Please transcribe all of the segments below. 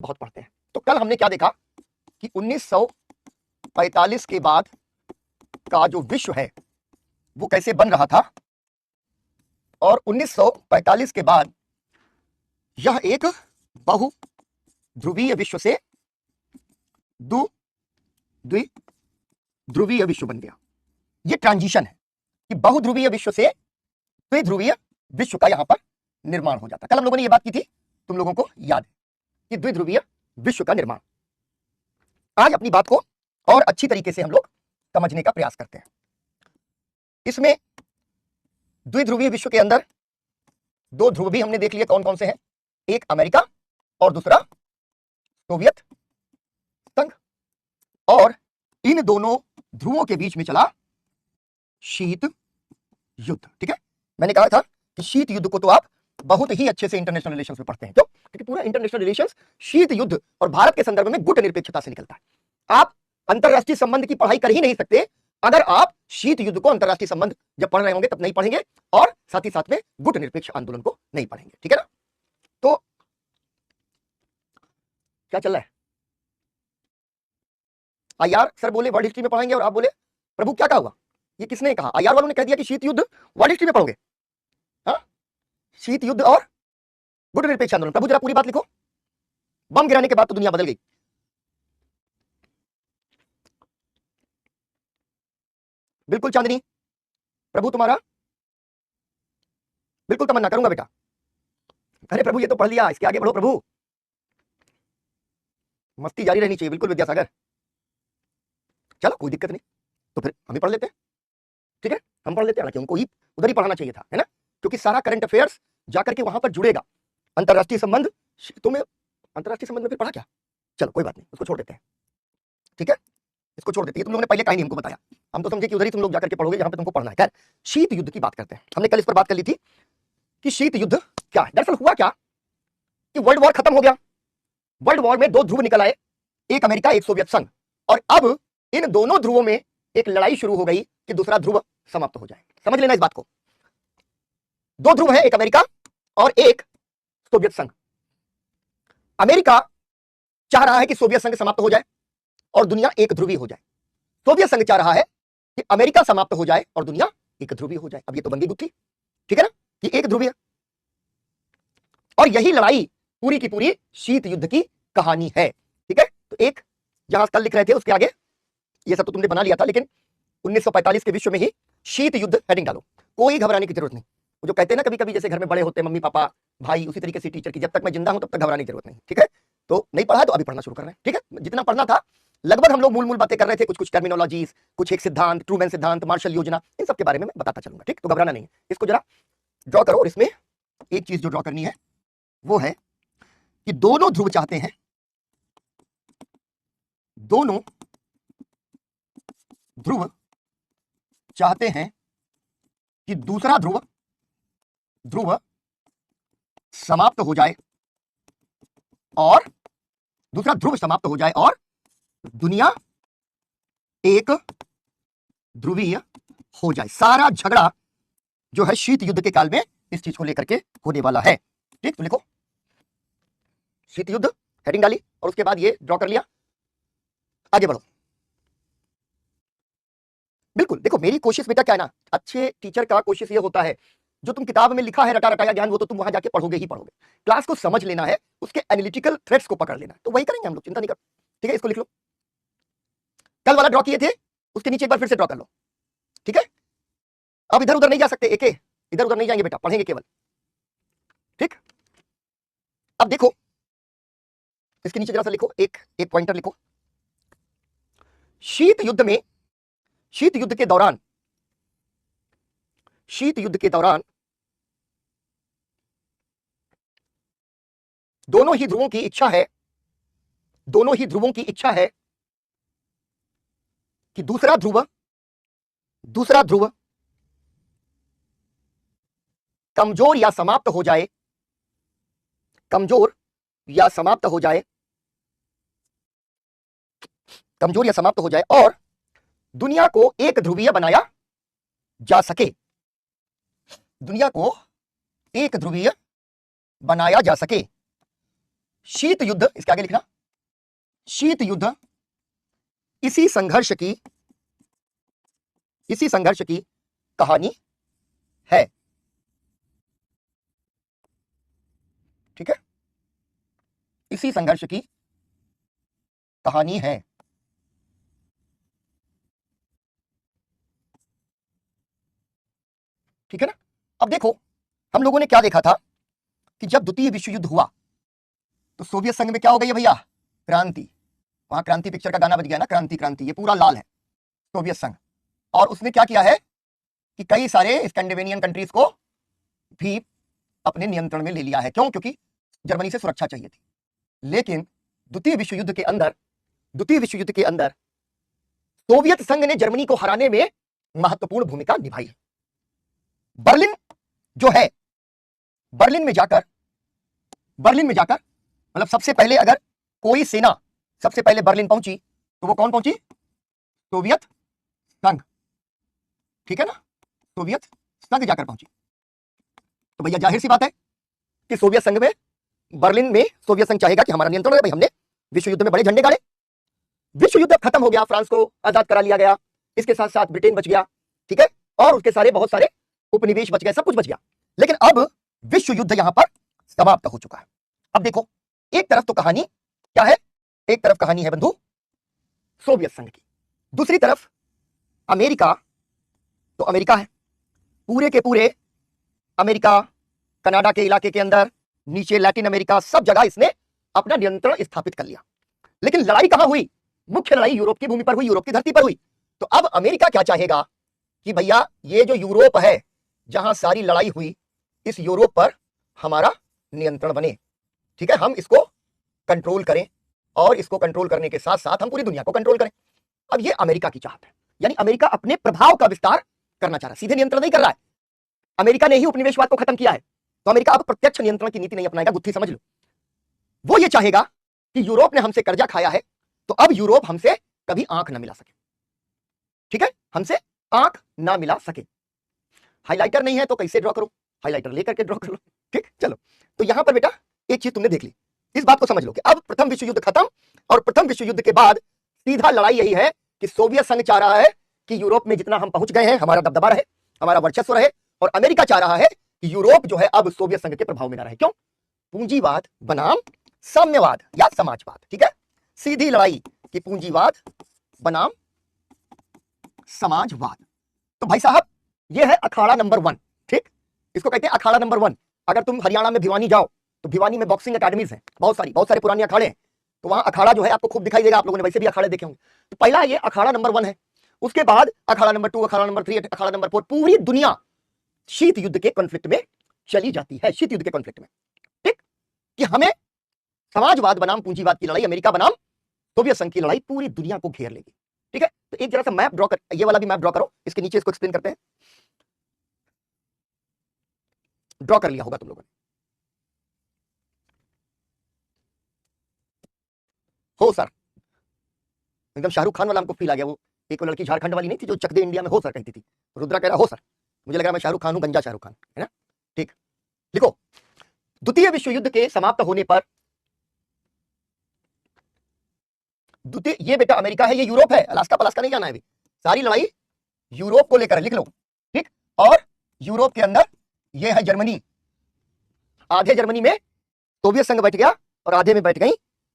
बहुत पढ़ते हैं। तो कल हमने क्या देखा कि 1945 के बाद का जो विश्व है वो कैसे बन रहा था, और 1945 के बाद यह एक बहुध्रुवीय विश्व से द्विध्रुवीय विश्व बन गया। ये ट्रांजिशन है कि बहुध्रुवीय विश्व से द्विध्रुवीय विश्व का यहां पर निर्माण हो जाता। कल हम लोगों ने ये बात की थी, तुम लोगों को याद है कि द्विध्रुवीय विश्व का निर्माण। आज अपनी बात को और अच्छी तरीके से हम लोग समझने का प्रयास करते हैं। इसमें द्विध्रुवीय विश्व के अंदर दो ध्रुव भी हमने देख लिए कौन कौन से हैं, एक अमेरिका और दूसरा सोवियत संघ, और इन दोनों ध्रुवों के बीच में चला शीत युद्ध। ठीक है, मैंने कहा था कि शीत युद्ध को तो आप बहुत ही अच्छे से इंटरनेशनल रिलेशंस में पढ़ते हैं, क्यों? क्योंकि पूरा इंटरनेशनल रिलेशंस शीत युद्ध और भारत के संदर्भ में गुट निरपेक्षता से निकलता है। आप अंतरराष्ट्रीय संबंध की पढ़ाई कर ही नहीं सकते अगर आप शीत युद्ध को अंतरराष्ट्रीय संबंध जब पढ़ रहे होंगे तब नहीं पढ़ेंगे, और साथ ही साथ में गुट निरपेक्ष आंदोलन को नहीं पढ़ेंगे। ठीक है ना? तो क्या चल रहा है? आईआर सर बोले वर्ल्ड हिस्ट्री में पढ़ाएंगे, और आप बोले प्रभु क्या कहा हुआ? ये किसने कहा? आईआर वालों ने कह दिया कि शीत युद्ध वर्ल्ड हिस्ट्री में पढ़ोगे। हाँ, शीत युद्ध और गुट निरपेक्ष आंदोलन। प्रभु जरा पूरी बात लिखो। बम गिराने के बाद तो दुनिया बदल गई। बिल्कुल चांदनी, प्रभु तुम्हारा बिल्कुल तमन्ना करूंगा बेटा। अरे प्रभु ये तो पढ़ लिया, इसके आगे बढ़ो प्रभु, मस्ती जारी रहनी चाहिए। बिल्कुल विद्यासागर, चलो कोई दिक्कत नहीं, तो फिर हम ही पढ़ लेते हैं। ठीक है, हम पढ़ लेते हैं, हालांकि उनको ही उधर ही पढ़ाना चाहिए था, है ना, क्योंकि सारा करंट अफेयर्स जाकर के वहां पर जुड़ेगा। अंतरराष्ट्रीय संबंध, तुम्हें अंतरराष्ट्रीय संबंध में फिर पढ़ा क्या? चलो कोई बात नहीं, उसको छोड़ देते हैं। ठीक है, इसको छोड़ देते हैं। तुम लोगों ने पहले कहीं नहीं हमको बताया, हम तो समझे कि उधर ही तुम लोग जाकर के पढ़ोगे जहां पे तुमको पढ़ना है। खैर, शीत युद्ध की बात करते हैं। हमने कल इस पर बात कर ली थी कि शीत युद्ध क्या है। दरअसल हुआ क्या कि वर्ल्ड वॉर खत्म हो गया। वर्ल्ड वॉर में दो ध्रुव निकल आए, एक अमेरिका एक सोवियत संघ, और अब इन दोनों ध्रुवों में एक लड़ाई शुरू हो गई कि दूसरा ध्रुव समाप्त हो जाए। समझ लेना इस बात को। दो ध्रुव है, एक अमेरिका और एक सोवियत संघ। अमेरिका चाह रहा है कि सोवियत संघ समाप्त हो जाए और दुनिया एक ध्रुवी हो जाए। सोवियत संघ चाह रहा है कि अमेरिका समाप्त हो जाए और दुनिया एक ध्रुवी हो जाए। अब ये तो बन गई गुत्थी। ठीक है ना, ये एक ध्रुवीय, और यही लड़ाई पूरी की पूरी शीत युद्ध की कहानी है। ठीक है, तो एक जहां कल लिख रहे थे उसके आगे ये सब तो तुमने बना लिया था, लेकिन 1945 के विश्व में ही शीत युद्ध हेडिंग डालो। कोई घबराने की जरूरत नहीं। वो जो कहते हैं ना कभी कभी, जैसे घर में बड़े होते हैं मम्मी पापा भाई, उसी तरीके से टीचर की, जब तक मैं जिंदा हूं तब तक घबराने की जरूरत नहीं। ठीक है, तो नहीं पढ़ा तो अभी पढ़ना शुरू कर रहे हैं। ठीक है, जितना पढ़ना था लगभग हम लोग मूल मूल बातें कर रहे थे, कुछ कुछ टर्मिनोलॉजीज, कुछ एक सिद्धांत, ट्रूमैन सिद्धांत, मार्शल योजना, इन सब के बारे में मैं बताता चलूंगा। ठीक, तो घबराना नहीं है। इसको जरा ड्रॉ करो, और इसमें एक चीज जो ड्रॉ करनी है वो है कि दोनों ध्रुव चाहते हैं, दोनों ध्रुव चाहते हैं कि दूसरा ध्रुव समाप्त हो जाए, और दूसरा ध्रुव समाप्त हो जाए और दुनिया एक ध्रुवीय हो जाए। सारा झगड़ा जो है शीत युद्ध के काल में इस चीज को लेकर के होने वाला है। ठीक, तो लिखो शीत युद्ध, हेडिंग डाली, और उसके बाद ये ड्रॉ कर लिया। आगे बढ़ो। बिल्कुल देखो, मेरी कोशिश बेटा क्या है ना, अच्छे टीचर का कोशिश ये होता है, जो तुम किताब में लिखा है रटा रटाया ज्ञान वो तो तुम वहां जाके पढ़ोगे ही पढ़ोगे। क्लास को समझ लेना है, उसके एनालिटिकल थ्रेड्स को पकड़ लेना है, तो वही करेंगे हम लोग, चिंता नहीं कर। ठीक है, इसको लिख लो। कल वाला ड्रॉ किए थे उसके नीचे एक बार फिर से ड्रॉ कर लो। ठीक है, अब इधर उधर नहीं जा सकते, एके इधर उधर नहीं जाएंगे बेटा, पढ़ेंगे केवल। ठीक, अब देखो इसके नीचे जरा सा लिखो, एक पॉइंटर लिखो। शीत युद्ध के दौरान दोनों ही ध्रुवों की इच्छा है कि दूसरा ध्रुव कमजोर या समाप्त हो जाए और दुनिया को एक ध्रुवीय बनाया जा सके। शीत युद्ध, इसके आगे लिखना, शीत युद्ध इसी संघर्ष की कहानी है। ठीक है, इसी संघर्ष की कहानी है। ठीक है ना। अब देखो, हम लोगों ने क्या देखा था कि जब द्वितीय विश्व युद्ध हुआ तो सोवियत संघ में क्या हो गई है भैया, क्रांति। वहां क्रांति पिक्चर का गाना बज गया ना, क्रांति क्रांति, ये पूरा लाल है सोवियत संघ। और उसने क्या किया है कि कई सारे स्कैंडिनेवियन कंट्रीज को भी अपने नियंत्रण में ले लिया है। क्यों? क्योंकि जर्मनी से सुरक्षा चाहिए थी। लेकिन द्वितीय विश्व युद्ध के अंदर सोवियत संघ ने जर्मनी को हराने में महत्वपूर्ण भूमिका निभाई है। बर्लिन जो है, बर्लिन में जाकर मतलब सबसे पहले अगर कोई सेना सबसे पहले बर्लिन पहुंची तो वो कौन पहुंची? सोवियत संघ। ठीक है ना, सोवियत संघ जाकर पहुंची। तो भैया जाहिर सी बात है कि सोवियत संघ में, बर्लिन में सोवियत संघ चाहेगा कि हमारा नियंत्रण रहे। भाई हमने विश्व युद्ध में बड़े झंडे गाड़े, विश्व युद्ध खत्म हो गया, फ्रांस को आजाद करा लिया गया, इसके साथ साथ ब्रिटेन बच गया। ठीक है, और उसके सारे बहुत सारे उपनिवेश बच गए, सब कुछ बच गया। लेकिन अब विश्व युद्ध यहां पर समाप्त हो चुका है। अब देखो, एक तरफ तो कहानी क्या है, एक तरफ कहानी है बंधु सोवियत संघ की, दूसरी तरफ अमेरिका। तो अमेरिका है, पूरे के पूरे अमेरिका, कनाडा के इलाके के अंदर, नीचे लैटिन अमेरिका, सब जगह इसने अपना नियंत्रण स्थापित कर लिया। लेकिन लड़ाई कहां हुई? मुख्य लड़ाई यूरोप की भूमि पर हुई, यूरोप की धरती पर हुई। तो अब अमेरिका क्या चाहेगा कि भैया ये जो यूरोप है जहां सारी लड़ाई हुई, इस यूरोप पर हमारा नियंत्रण बने। ठीक है, हम इसको कंट्रोल करें और इसको कंट्रोल करने के साथ साथ हम पूरी दुनिया को कंट्रोल करें। अब ये अमेरिका की चाहत है, यानी अमेरिका अपने प्रभाव का विस्तार करना चाह रहा है, सीधे नियंत्रण नहीं कर रहा है। अमेरिका ने ही उपनिवेशवाद को खत्म किया है, तो अमेरिका अब प्रत्यक्ष नियंत्रण की नीति नहीं अपनाएगा, गुत्थी समझ लो। वो ये चाहेगा कि यूरोप ने हमसे कर्जा खाया है, तो अब यूरोप हमसे कभी आंख ना मिला सके। ठीक है, हमसे आंख ना मिला सके। हाइलाइटर नहीं है तो कैसे ड्रॉ करो, हाइलाइटर लेकर के ड्रॉ कर लो। ठीक, चलो। तो यहां पर बेटा एक चीज तुमने देख ली, इस बात को समझ लो कि अब प्रथम विश्व युद्ध खत्म, और प्रथम विश्व युद्ध के बाद सीधा लड़ाई यही है कि सोवियत संघ चाह रहा है कि यूरोप में जितना हम पहुंच गए हैं हमारा दबदबा रहे, हमारा वर्चस्व रहे, और अमेरिका चाह रहा है कि यूरोप जो है अब सोवियत संघ के प्रभाव में ना रहे। क्यों? पूंजीवाद बनाम साम्यवाद या समाजवाद। ठीक है, सीधी लड़ाई कि पूंजीवाद बनाम समाजवाद। तो भाई साहब ये है अखाड़ा नंबर 1। ठीक, इसको कहते हैं अखाड़ा नंबर 1। अगर तुम हरियाणा में भिवानी जाओ तो भिवानी में बॉक्सिंग अकेडमीज हैं, बहुत सारे पुराने अखाड़े हैं, तो वहां अखाड़ा जो है आपको खूब दिखाई देगा। आप लोगों ने वैसे भी अखाड़े देखे होंगे। तो पहला ये अखाड़ा नंबर 1 है, उसके बाद अखाड़ा नंबर 2, अखाड़ा नंबर 3, अखाड़ा नंबर 4। पूरी दुनिया शीत युद्ध के कॉन्फ्लिक्ट में चली जाती है, शीत युद्ध के कॉन्फ्लिक्ट में। ठीक, कि हमें समाजवाद बनाम पूंजीवाद की लड़ाई, अमेरिका बनाम सोवियत संघ की लड़ाई पूरी दुनिया को घेर लेगी। ठीक है, तो एक जरा सा मैप ड्रॉ कर, ये वाला भी मैप ड्रॉ करो, इसके नीचे इसको एक्सप्लेन करते हैं। ड्रॉ कर लिया होगा तुम लोगों ने, हो सर, एकदम शाहरुख खान वाला हमको फील आ गया। वो एक वो लड़की झारखंड वाली नहीं थी जो चक दे इंडिया में हो सर कहती थी, रुद्रा कह रहा हो सर, मुझे लग रहा मैं शाहरुख खान हूं, गंजा शाहरुख खान है ना। ठीक, लिखो, द्वितीय विश्व युद्ध के समाप्त होने पर, द्वितीय, ये बेटा अमेरिका है, ये यूरोप है, अलास्का पलास्का नहीं जाना है अभी, सारी लड़ाई यूरोप को लेकर, लिख लो। ठीक, और यूरोप के अंदर ये है जर्मनी, आधे जर्मनी में सोवियत संघ बैठ गया और आधे में बैठ गई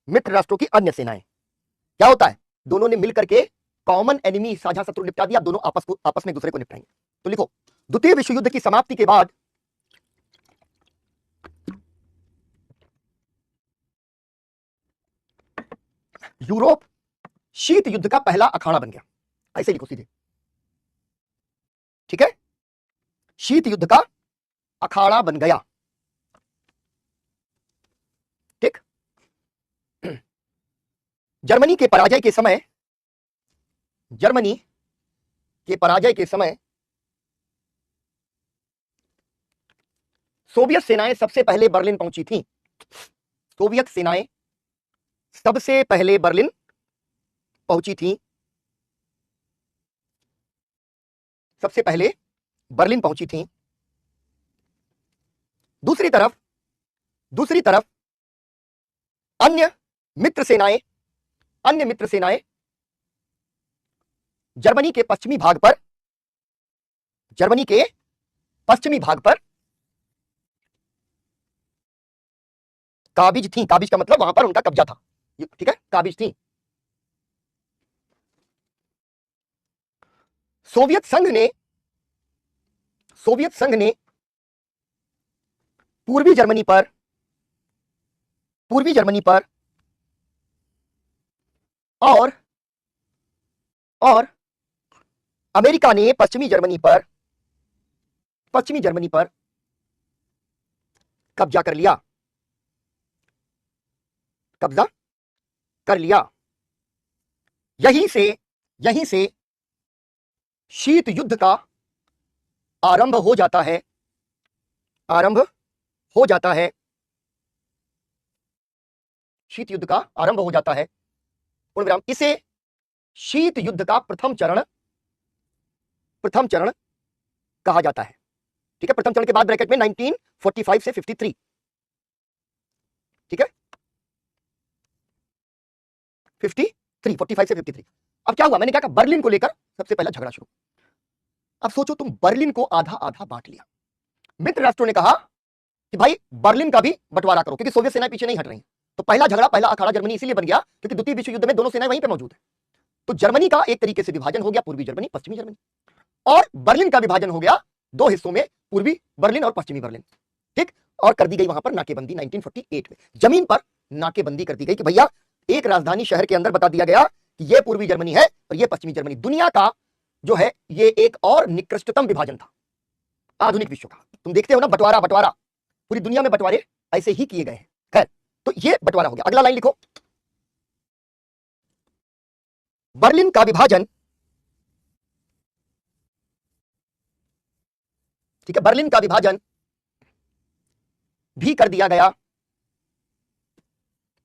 मित्र राष्ट्रों की अन्य सेनाएं। क्या होता है, दोनों ने मिलकर के कॉमन एनिमी, साझा शत्रु निपटा दिया, दोनों आपस में दूसरे को निपटाएंगे। तो लिखो, द्वितीय विश्व युद्ध की समाप्ति के बाद यूरोप शीत युद्ध का पहला अखाड़ा बन गया, ऐसे लिखो सीधे। ठीक है, शीत युद्ध का अखाड़ा बन गया। ठीक, जर्मनी के पराजय के समय, जर्मनी के पराजय के समय सोवियत सेनाएं सबसे पहले बर्लिन पहुंची थी। सोवियत सेनाएं सबसे पहले बर्लिन पहुंची थी, सबसे पहले बर्लिन पहुंची थी। दूसरी तरफ अन्य मित्र सेनाएं जर्मनी के पश्चिमी भाग पर काबिज थी। काबिज का मतलब वहां पर उनका कब्जा था, ठीक है, काबिज थी। सोवियत संघ ने पूर्वी जर्मनी पर और अमेरिका ने पश्चिमी जर्मनी पर कब्जा कर लिया। यहीं से शीत युद्ध का आरंभ हो जाता है। शीत युद्ध का आरंभ हो जाता है। पूर्ण विराम। इसे शीत युद्ध का प्रथम चरण कहा जाता है, ठीक है। प्रथम चरण के बाद ब्रैकेट में 1945 से 53, ठीक है, 45 से 53। अब क्या हुआ, मैंने क्या कहा, बर्लिन को लेकर सबसे पहला झगड़ा शुरू। अब सोचो तुम, बर्लिन को आधा आधा बांट लिया। मित्र राष्ट्रों ने कहा कि भाई बर्लिन का भी बंटवारा करो, क्योंकि सोवियत सेनाएं पीछे नहीं हट रही। तो पहला अखाड़ा जर्मनी इसीलिए बन गया क्योंकि द्वितीय विश्व युद्ध में दोनों सेनाएं वहीं पे मौजूद है। तो जर्मनी का एक तरीके से विभाजन हो गया, पूर्वी जर्मनी, पश्चिमी जर्मनी, और बर्लिन का विभाजन हो गया दो हिस्सों में, पूर्वी बर्लिन और पश्चिमी बर्लिन, ठीक। और कर दी गई वहां पर नाकेबंदी 1948 में, जमीन पर नाकेबंदी कर दी गई कि भैया एक राजधानी शहर के अंदर बता दिया गया कि ये पूर्वी जर्मनी है और ये पश्चिमी जर्मनी। दुनिया का जो है ये एक और निकृष्टतम विभाजन था आधुनिक विश्व का। तुम देखते हो ना, बंटवारा पूरी दुनिया में बंटवारे ऐसे ही किए गए हैं। खैर, तो ये बंटवारा हो गया। अगला लाइन लिखो, बर्लिन का विभाजन, ठीक है, बर्लिन का विभाजन भी कर दिया गया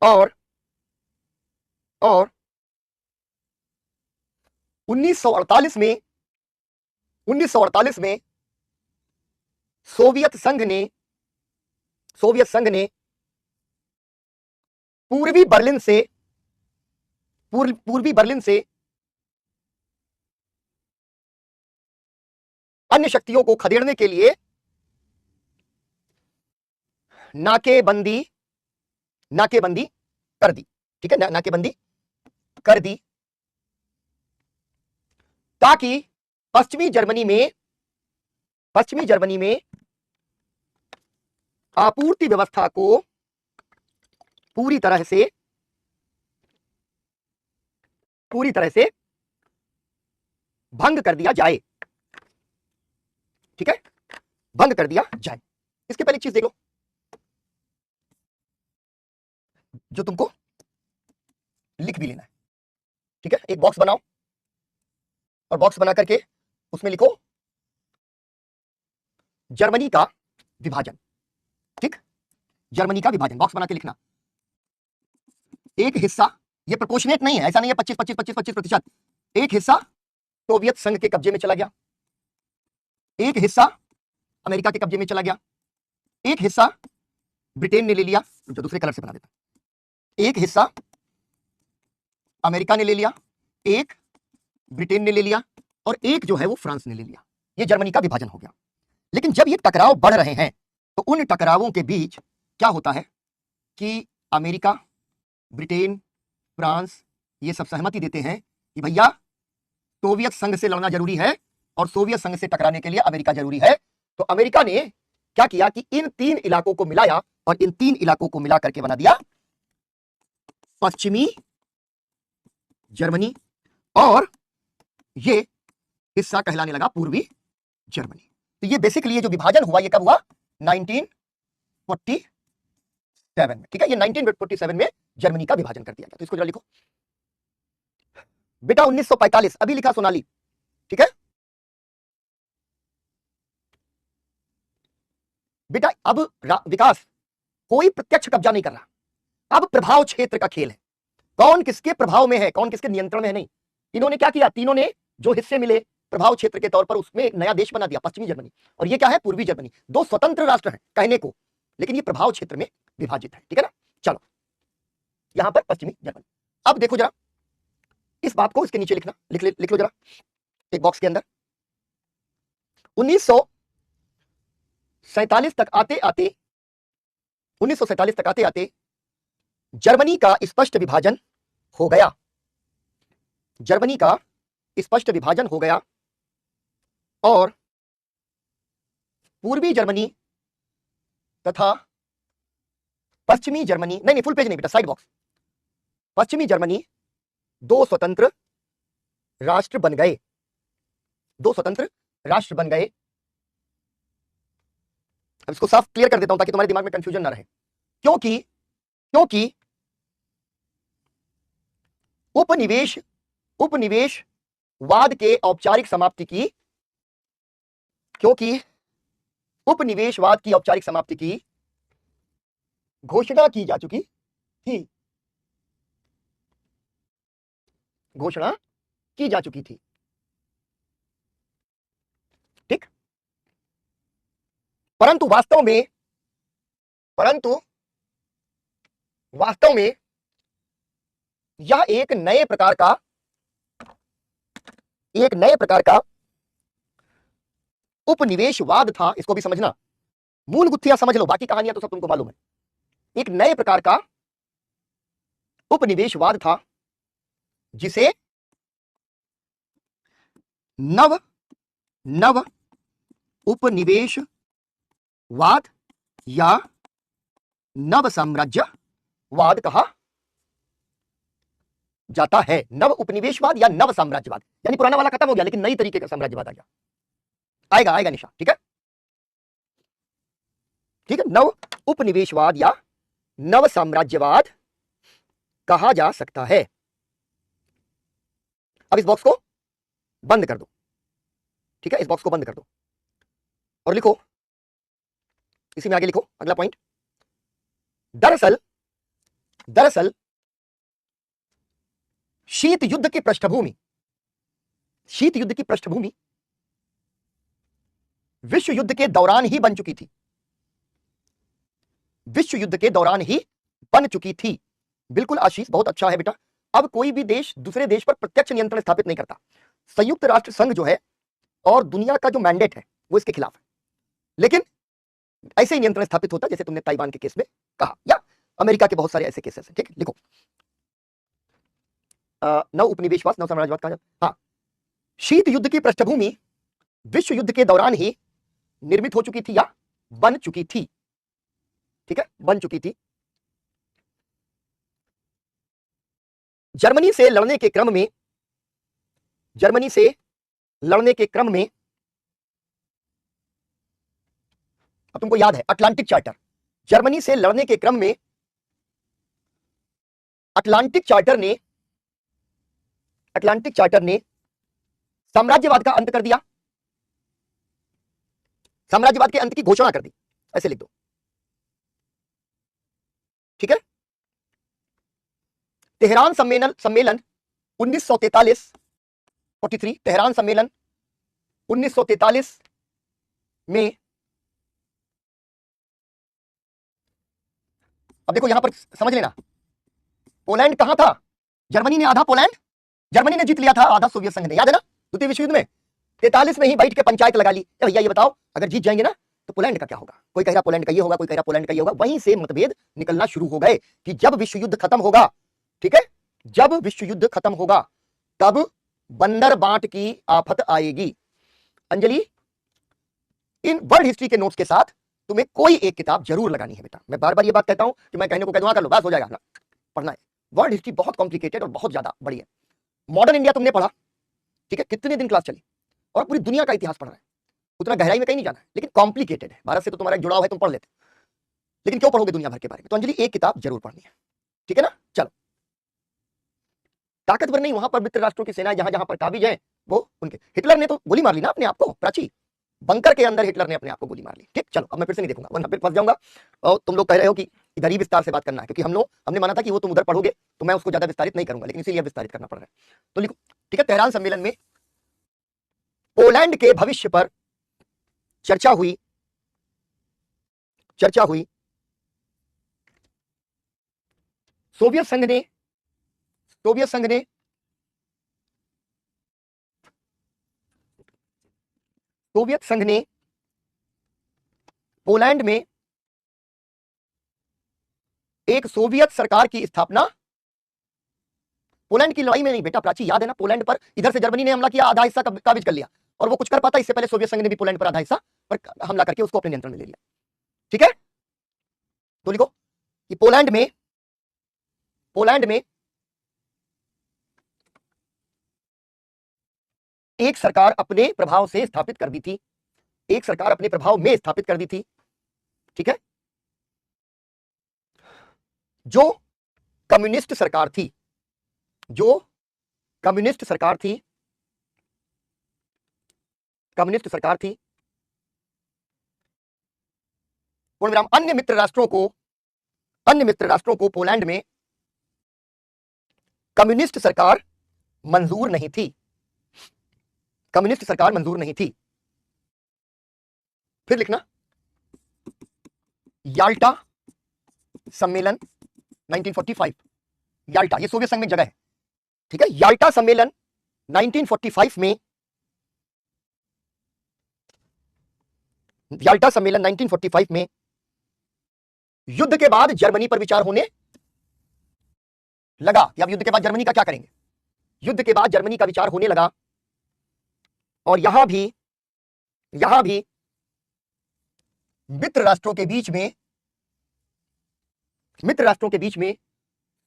और 1948 में सोवियत संघ ने पूर्वी बर्लिन से अन्य शक्तियों को खदेड़ने के लिए नाकेबंदी कर दी, ठीक है, नाकेबंदी कर दी, ताकि पश्चिमी जर्मनी में आपूर्ति व्यवस्था को पूरी तरह से भंग कर दिया जाए, ठीक है, भंग कर दिया जाए। इसके पहले एक चीज देख लो जो तुमको लिख भी लेना है, ठीक है। एक बॉक्स बनाओ और बॉक्स बना करके उसमें लिखो जर्मनी का विभाजन, ठीक, जर्मनी का विभाजन बॉक्स बना के लिखना। एक हिस्सा, ये प्रोपोर्शनेट नहीं है, ऐसा नहीं है 25-25-25-25%। एक हिस्सा सोवियत संघ के कब्जे में चला गया, एक हिस्सा अमेरिका के कब्जे में चला गया, एक हिस्सा ब्रिटेन ने ले लिया, जो दूसरे कलर से बना देता, एक हिस्सा अमेरिका ने ले लिया, एक ब्रिटेन ने ले लिया और एक जो है वो फ्रांस ने ले लिया। ये जर्मनी का विभाजन हो गया। लेकिन जब ये टकराव बढ़ रहे हैं तो उन टकरावों के बीच क्या होता है कि अमेरिका, ब्रिटेन, फ्रांस ये सब सहमति देते हैं कि भैया सोवियत संघ से लड़ना जरूरी है और सोवियत संघ से टकराने के लिए अमेरिका जरूरी है। तो अमेरिका ने क्या किया कि इन तीन इलाकों को मिलाया और इन तीन इलाकों को मिला करके बना दिया पश्चिमी जर्मनी, और ये हिस्सा कहलाने लगा पूर्वी जर्मनी। तो ये बेसिकली ये जो विभाजन हुआ ये कब हुआ, 1947 में, ठीक है। ये 1947 में जर्मनी का विभाजन कर दिया गया। तो इसको जरा लिखो बेटा, 1945 अभी लिखा सोनाली, ठीक है बेटा। अब विकास कोई प्रत्यक्ष कब्जा नहीं कर रहा, अब प्रभाव क्षेत्र का खेल है। कौन किसके प्रभाव में है, कौन किसके नियंत्रण में है, नहीं। इन्होंने क्या किया, तीनों ने जो हिस्से मिले प्रभाव क्षेत्र के तौर पर उसमें एक नया देश बना दिया, पश्चिमी जर्मनी, और ये क्या है, पूर्वी जर्मनी। दो स्वतंत्र राष्ट्र हैं कहने को, लेकिन ये प्रभाव क्षेत्र में विभाजित है, ठीक है ना। चलो यहां पर पश्चिमी जर्मनी। अब देखो जरा इस बात को इसके नीचे लिखना, लिख लो जरा एक बॉक्स के अंदर। 1947 तक आते आते जर्मनी का स्पष्ट विभाजन हो गया। जर्मनी का स्पष्ट विभाजन हो गया और पूर्वी जर्मनी तथा पश्चिमी जर्मनी, नहीं फुल पेज नहीं बेटा, साइड बॉक्स। पश्चिमी जर्मनी दो स्वतंत्र राष्ट्र बन गए, दो स्वतंत्र राष्ट्र बन गए। अब इसको साफ क्लियर कर देता हूं ताकि तुम्हारे दिमाग में कंफ्यूजन ना रहे। क्योंकि उपनिवेशवाद के औपचारिक समाप्ति की, क्योंकि उपनिवेशवाद की औपचारिक समाप्ति की घोषणा की जा चुकी थी, घोषणा की जा चुकी थी। ठीक, परंतु वास्तव में यह एक नए प्रकार का उपनिवेशवाद था। इसको भी समझना, मूल गुत्थियां समझ लो, बाकी कहानियां तो सब तुमको मालूम है। एक नए प्रकार का उपनिवेशवाद था जिसे नव उपनिवेशवाद या नव साम्राज्यवाद कहा जाता है। नव उपनिवेशवाद या नव साम्राज्यवाद, यानी पुराना वाला खत्म हो गया लेकिन नई तरीके का साम्राज्यवाद आ गया, आएगा निशा। ठीक है, नव उपनिवेशवाद या नव साम्राज्यवाद कहा जा सकता है। अब इस बॉक्स को बंद कर दो। ठीक है, इस बॉक्स को बंद कर दो और लिखो, इसी में आगे लिखो अगला पॉइंट। दरअसल शीत युद्ध की पृष्ठभूमि विश्व युद्ध के दौरान ही बन चुकी थी। विश्व युद्ध के दौरान ही बन चुकी थी। बिल्कुल आशीष, बहुत अच्छा है बेटा। अब कोई भी देश दूसरे देश पर प्रत्यक्ष नियंत्रण स्थापित नहीं करता। संयुक्त राष्ट्र संघ जो है और दुनिया का जो मैंडेट है वो इसके खिलाफ है, लेकिन ऐसे ही नियंत्रण स्थापित होता जैसे तुमने ताइवान के केस में कहा, या अमेरिका के बहुत सारे ऐसे केसेस हैं। ठीक है, लिखो नव उपनिवेशवाद नव साम्राज्यवाद कहा जाता। हाँ, शीत युद्ध की पृष्ठभूमि विश्व युद्ध के दौरान ही निर्मित हो चुकी थी या बन चुकी थी। ठीक है, बन चुकी थी। जर्मनी से लड़ने के क्रम में अब तुमको याद है अटलांटिक चार्टर। जर्मनी से लड़ने के क्रम में अटलांटिक चार्टर ने साम्राज्यवाद का अंत कर दिया, साम्राज्यवाद के अंत की घोषणा कर दी, ऐसे लिख दो। ठीक है, तेहरान सम्मेलन 1943 तेहरान सम्मेलन 1943 में, अब देखो यहां पर समझ लेना, पोलैंड कहां था? जर्मनी ने आधा पोलैंड जर्मनी ने जीत लिया था, आधा सोवियत संघ ने, याद है ना, द्वितीय विश्व युद्ध में 43 में ही बैठ के पंचायत लगा ली। भैया ये बताओ अगर जीत जाएंगे ना तो पोलैंड का क्या होगा? कोई कह रहा पोलैंड का ये होगा, कोई कह रहा पोलैंड का ये होगा। वहीं से मतभेद निकलना शुरू हो गए कि जब विश्व युद्ध खत्म होगा, ठीक है, जब विश्व युद्ध खत्म होगा तब बंदर बांट की आफत आएगी। अंजलि, इन वर्ल्ड हिस्ट्री के नोट्स के साथ तुम्हें कोई एक किताब जरूर लगानी है बेटा। मैं बार बार ये बात कहता हूं कि मैं कहने को कह दूंगा कर लो बस हो जाएगा ना, पढ़ना है। वर्ल्ड हिस्ट्री बहुत कॉम्प्लिकेटेड और बहुत ज्यादा बड़ी है। मॉडर्न इंडिया तुमने पढ़ा, ठीक है, कितने दिन क्लास चली, और पूरी दुनिया का इतिहास पढ़ रहा है, उतना गहराई में कहीं नहीं जाना है, लेकिन कॉम्प्लिकेटेड है। भारत से तो तुम्हारा जुड़ाव है, तुम पढ़ लेते, लेकिन क्यों पढ़ोगे दुनिया भर के बारे में? तो अंजलि एक किताब जरूर पढ़नी है, ठीक है ना। चलो, ताकतवर नहीं, वहां पर मित्र राष्ट्रों की सेनाएं जहां जहां पर काबिज है वो उनके। हिटलर ने तो गोली मार ली ना अपने आप को, प्राची बंकर के अंदर हिटलर ने अपने आप को गोली मार ली। ठीक, चलो अब मैं फिर से नहीं देखूंगा वरना फिर फंस जाऊंगा। और तुम लोग कह रहे हो कि इधर ही विस्तार से बात करना है, क्योंकि हमने माना था कि वो तुम उधर पढ़ोगे तो मैं उसको ज्यादा विस्तारित नहीं करूंगा, लेकिन इसीलिए विस्तारित करना पड़ रहा है। तो लिखो, ठीक है, तेहरान सम्मेलन में पोलैंड के भविष्य पर चर्चा हुई। सोवियत संघ ने पोलैंड में एक सोवियत सरकार की स्थापना, पोलैंड की लड़ाई में नहीं बेटा प्राची, याद है ना, पोलैंड पर इधर से जर्मनी ने हमला किया, आधा हिस्सा काबिज कर लिया, और वो कुछ कर पाता इससे पहले सोवियत संघ ने भी पोलैंड पर आधा हिस्सा पर हमला करके उसको अपने नियंत्रण में ले लिया। ठीक है, तो लिखो कि पोलैंड में एक सरकार अपने प्रभाव से स्थापित कर दी थी, एक सरकार अपने प्रभाव में स्थापित कर दी थी। ठीक है, जो कम्युनिस्ट सरकार थी, पूर्ण विराम, अन्य मित्र राष्ट्रों को पोलैंड में कम्युनिस्ट सरकार मंजूर नहीं थी। फिर लिखना याल्टा सम्मेलन 1945, याल्टा ये सोवियत संघ में जगह है। ठीक है, याल्टा सम्मेलन 1945 में युद्ध के बाद जर्मनी पर विचार होने लगा कि अब युद्ध के बाद जर्मनी का क्या करेंगे। युद्ध के बाद जर्मनी का विचार होने लगा, और यहां भी मित्र राष्ट्रों के बीच में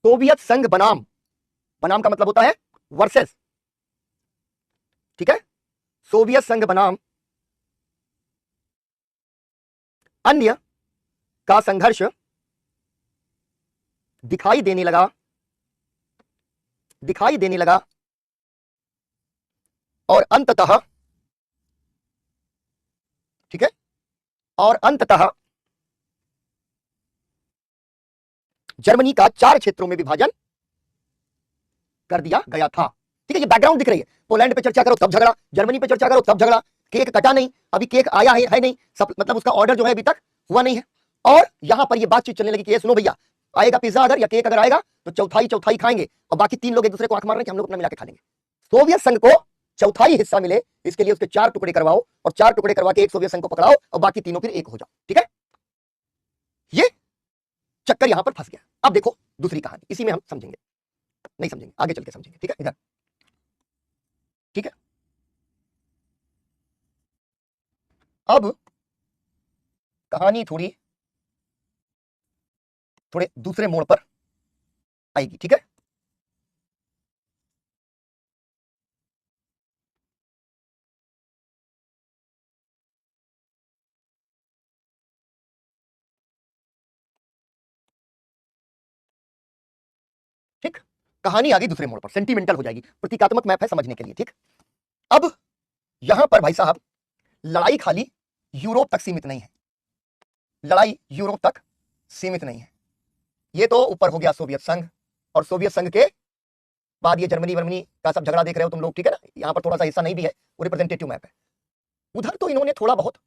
सोवियत संघ बनाम का मतलब होता है वर्सेस। ठीक है, सोवियत संघ बनाम अन्य का संघर्ष दिखाई देने लगा, और अंततः, ठीक है, और अंततः जर्मनी का 4 क्षेत्रों में विभाजन कर दिया गया था। ठीक है, ये बैकग्राउंड दिख रही है। पोलैंड पे चर्चा करो तब झगड़ा, जर्मनी पे चर्चा करो तब झगड़ा, केक कटा नहीं, अभी केक आया है नहीं, सब मतलब उसका ऑर्डर जो है अभी तक हुआ नहीं है, और यहां पर ये बातचीत चलने लगी कि ये सुनो भैया, आएगा पिज्जा अगर या केक अगर आएगा तो चौथाई खाएंगे, और बाकी 3 लोग एक दूसरे को आंख मार रहे हैं कि हम लोग अपना मिला के खा लेंगे। सोवियत संघ को चौथाई हिस्सा मिले, इसके लिए उसके 4 टुकड़े करवाओ, और 4 टुकड़े करवा के एक सोवियत संघ को पकड़ाओ, और बाकी तीनों फिर एक हो जाओ। ठीक है, ये चक्कर यहां पर फंस गया। अब देखो दूसरी कहानी, इसी में हम समझेंगे, नहीं समझेंगे आगे चल के समझेंगे। ठीक है, इधर, ठीक है, अब कहानी थोड़े दूसरे मोड़ पर आएगी। ठीक है, ठीक, कहानी आगे दूसरे मोड़ पर, सेंटिमेंटल हो जाएगी, प्रतीकात्मक मैप है समझने के लिए। ठीक, अब यहां पर भाई साहब लड़ाई खाली यूरोप तक सीमित नहीं है, ये तो ऊपर हो गया सोवियत संघ, और सोवियत संघ के बाद ये जर्मनी वर्मनी का सब झगड़ा देख रहे हो तुम लोग। ठीक है ना, यहां पर थोड़ा सा हिस्सा नहीं भी है, वो रिप्रेजेंटेटिव मैप है। उधर तो इन्होंने थोड़ा बहुत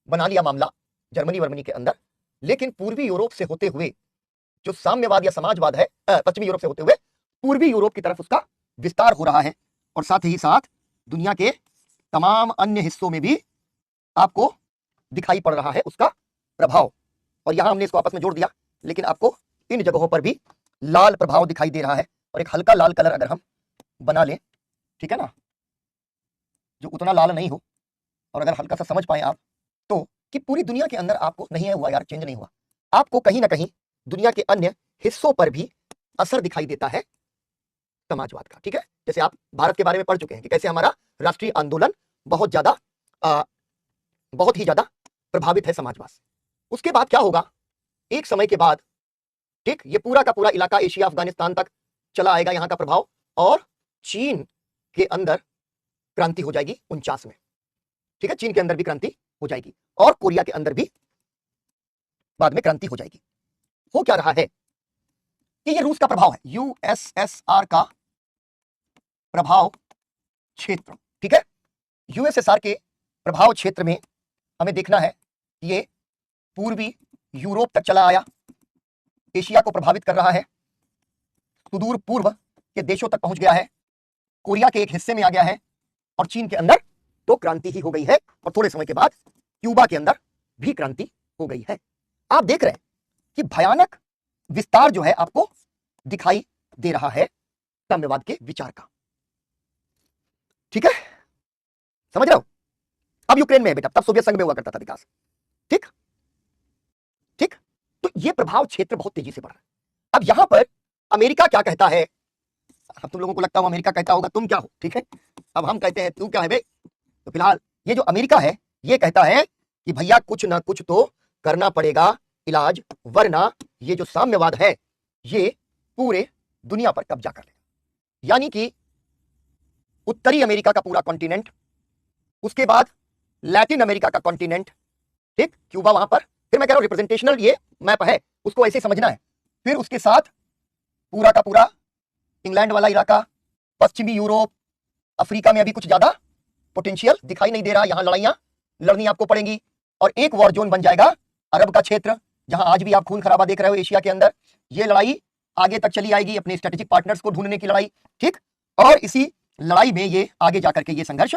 बना लिया मामला जर्मनी वर्मनी के अंदर, लेकिन पूर्वी यूरोप से होते हुए जो साम्यवाद या समाजवाद है, पश्चिमी यूरोप से होते हुए पूर्वी यूरोप की तरफ उसका विस्तार हो रहा है, और साथ ही साथ दुनिया के तमाम अन्य हिस्सों में भी आपको दिखाई पड़ रहा है उसका प्रभाव। और यहां हमने इसको आपस में जोड़ दिया, लेकिन आपको इन जगहों पर भी लाल प्रभाव दिखाई दे रहा है, और एक हल्का लाल कलर अगर हम बना लें, ठीक है ना, जो उतना लाल नहीं हो, और अगर हल्का सा समझ पाए आप, तो कि पूरी दुनिया के अंदर आपको नहीं है हुआ यार, चेंज नहीं हुआ, आपको कहीं ना कहीं दुनिया के अन्य हिस्सों पर भी असर दिखाई देता है समाजवाद का। ठीक है, जैसे आप भारत के बारे में पढ़ चुके हैं कि कैसे हमारा राष्ट्रीय आंदोलन बहुत ही ज्यादा प्रभावित है समाजवाद से। उसके बाद क्या होगा, एक समय के बाद, ठीक, ये पूरा का पूरा इलाका एशिया अफगानिस्तान तक चला आएगा यहां का प्रभाव, और चीन के अंदर क्रांति हो जाएगी 49 में। ठीक है, चीन के अंदर भी क्रांति हो जाएगी, और कोरिया के अंदर भी बाद में क्रांति हो जाएगी। हो क्या रहा है कि ये रूस का प्रभाव है, यूएसएसआर का प्रभाव क्षेत्र। ठीक है, यूएसएसआर के प्रभाव क्षेत्र में हमें देखना है कि ये पूर्वी यूरोप तक चला आया, एशिया को प्रभावित कर रहा है, सुदूर पूर्व के देशों तक पहुंच गया है, कोरिया के एक हिस्से में आ गया है, और चीन के अंदर तो क्रांति ही हो गई है, और थोड़े समय के बाद क्यूबा के अंदर भी क्रांति हो गई है। आप देख रहे हैं कि भयानक विस्तार जो है आपको दिखाई दे रहा है साम्यवाद के विचार का। ठीक है, समझ रहे हो? अब यूक्रेन में है बेटा, तब सोवियत संघ में हुआ करता था विकास। ठीक ठीक, तो ये प्रभाव क्षेत्र बहुत तेजी से बढ़ रहा है। अब यहां पर अमेरिका क्या कहता है? अब तुम लोगों को लगता हो अमेरिका कहता होगा तुम क्या हो, ठीक है, अब हम कहते हैं तू क्या है बे। तो फिलहाल ये जो अमेरिका है ये कहता है कि भैया कुछ ना कुछ तो करना पड़ेगा इलाज, वरना ये जो साम्यवाद है ये पूरे दुनिया पर कब्जा कर लेगा। यानी कि उत्तरी अमेरिका का पूरा कॉन्टिनेंट, उसके बाद लैटिन अमेरिका का कॉन्टिनेंट, ठीक, क्यूबा वहां पर, फिर मैं कह रहा हूं रिप्रेजेंटेशनल ये मैप है उसको ऐसे समझना है, फिर उसके साथ पूरा का पूरा इंग्लैंड वाला इलाका, पश्चिमी यूरोप, अफ्रीका में अभी कुछ ज्यादा पोटेंशियल दिखाई नहीं दे रहा, यहां लड़ाइयां लड़नी आपको पड़ेंगी, और एक वॉर जोन बन जाएगा अरब का क्षेत्र, जहां आज भी आप खून खराबा देख रहे हो एशिया के अंदर। ये लड़ाई आगे तक चली आएगी, अपने स्ट्रेटेजिक पार्टनर्स को ढूंढने की लड़ाई, ठीक, और इसी लड़ाई में ये आगे जाकर के ये संघर्ष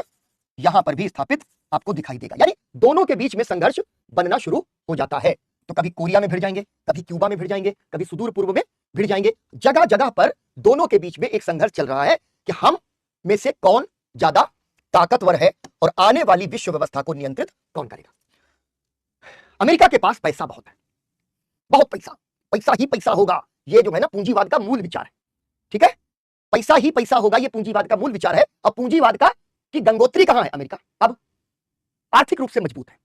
यहां पर भी स्थापित आपको दिखाई देगा। यानी दोनों के बीच में संघर्ष बनना शुरू हो जाता है। तो कभी कोरिया में भिड़ जाएंगे, कभी क्यूबा में भिड़ जाएंगे, कभी सुदूर पूर्व में भिड़ जाएंगे, जगह जगह पर दोनों के बीच में एक संघर्ष चल रहा है कि हम में से कौन ज्यादा ताकतवर है और आने वाली विश्व व्यवस्था को नियंत्रित कौन करेगा। अमेरिका के पास पैसा बहुत है, बहुत पैसा, पैसा ही पैसा होगा, ये जो है ना पूंजीवाद का मूल विचार है। ठीक है, पैसा ही पैसा होगा, ये पूंजीवाद का मूल विचार है। अब पूंजीवाद का कि गंगोत्री कहां है? अमेरिका अब आर्थिक रूप से मजबूत है,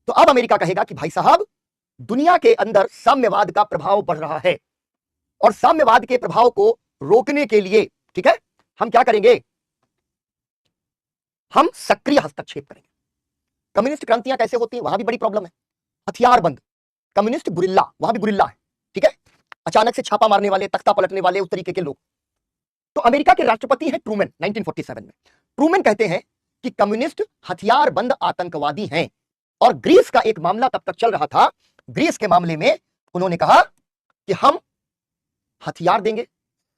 तो अब अमेरिका कहेगा कि भाई साहब दुनिया के अंदर साम्यवाद का प्रभाव बढ़ रहा है, और साम्यवाद के प्रभाव को रोकने के लिए, ठीक है, हम क्या करेंगे? हम सक्रिय हस्तक्षेप करेंगे। कम्युनिस्ट क्रांतियां कैसे होती है? वहां भी बड़ी प्रॉब्लम है, हथियारबंद, कम्युनिस्ट गुरिल्ला, वहां भी गुरिल्ला है, ठीक है, अचानक से छापा मारने वाले, तख्ता पलटने वाले, उस तरीके के लोग। तो अमेरिका के राष्ट्रपति हैं ट्रूमैन, 1947 में। ट्रूमैन कहते हैं कि कम्युनिस्ट हथियारबंद आतंकवादी हैं, और ग्रीस का एक मामला तब तक चल रहा था, ग्रीस के मामले में उन्होंने कहा कि हम हथियार देंगे,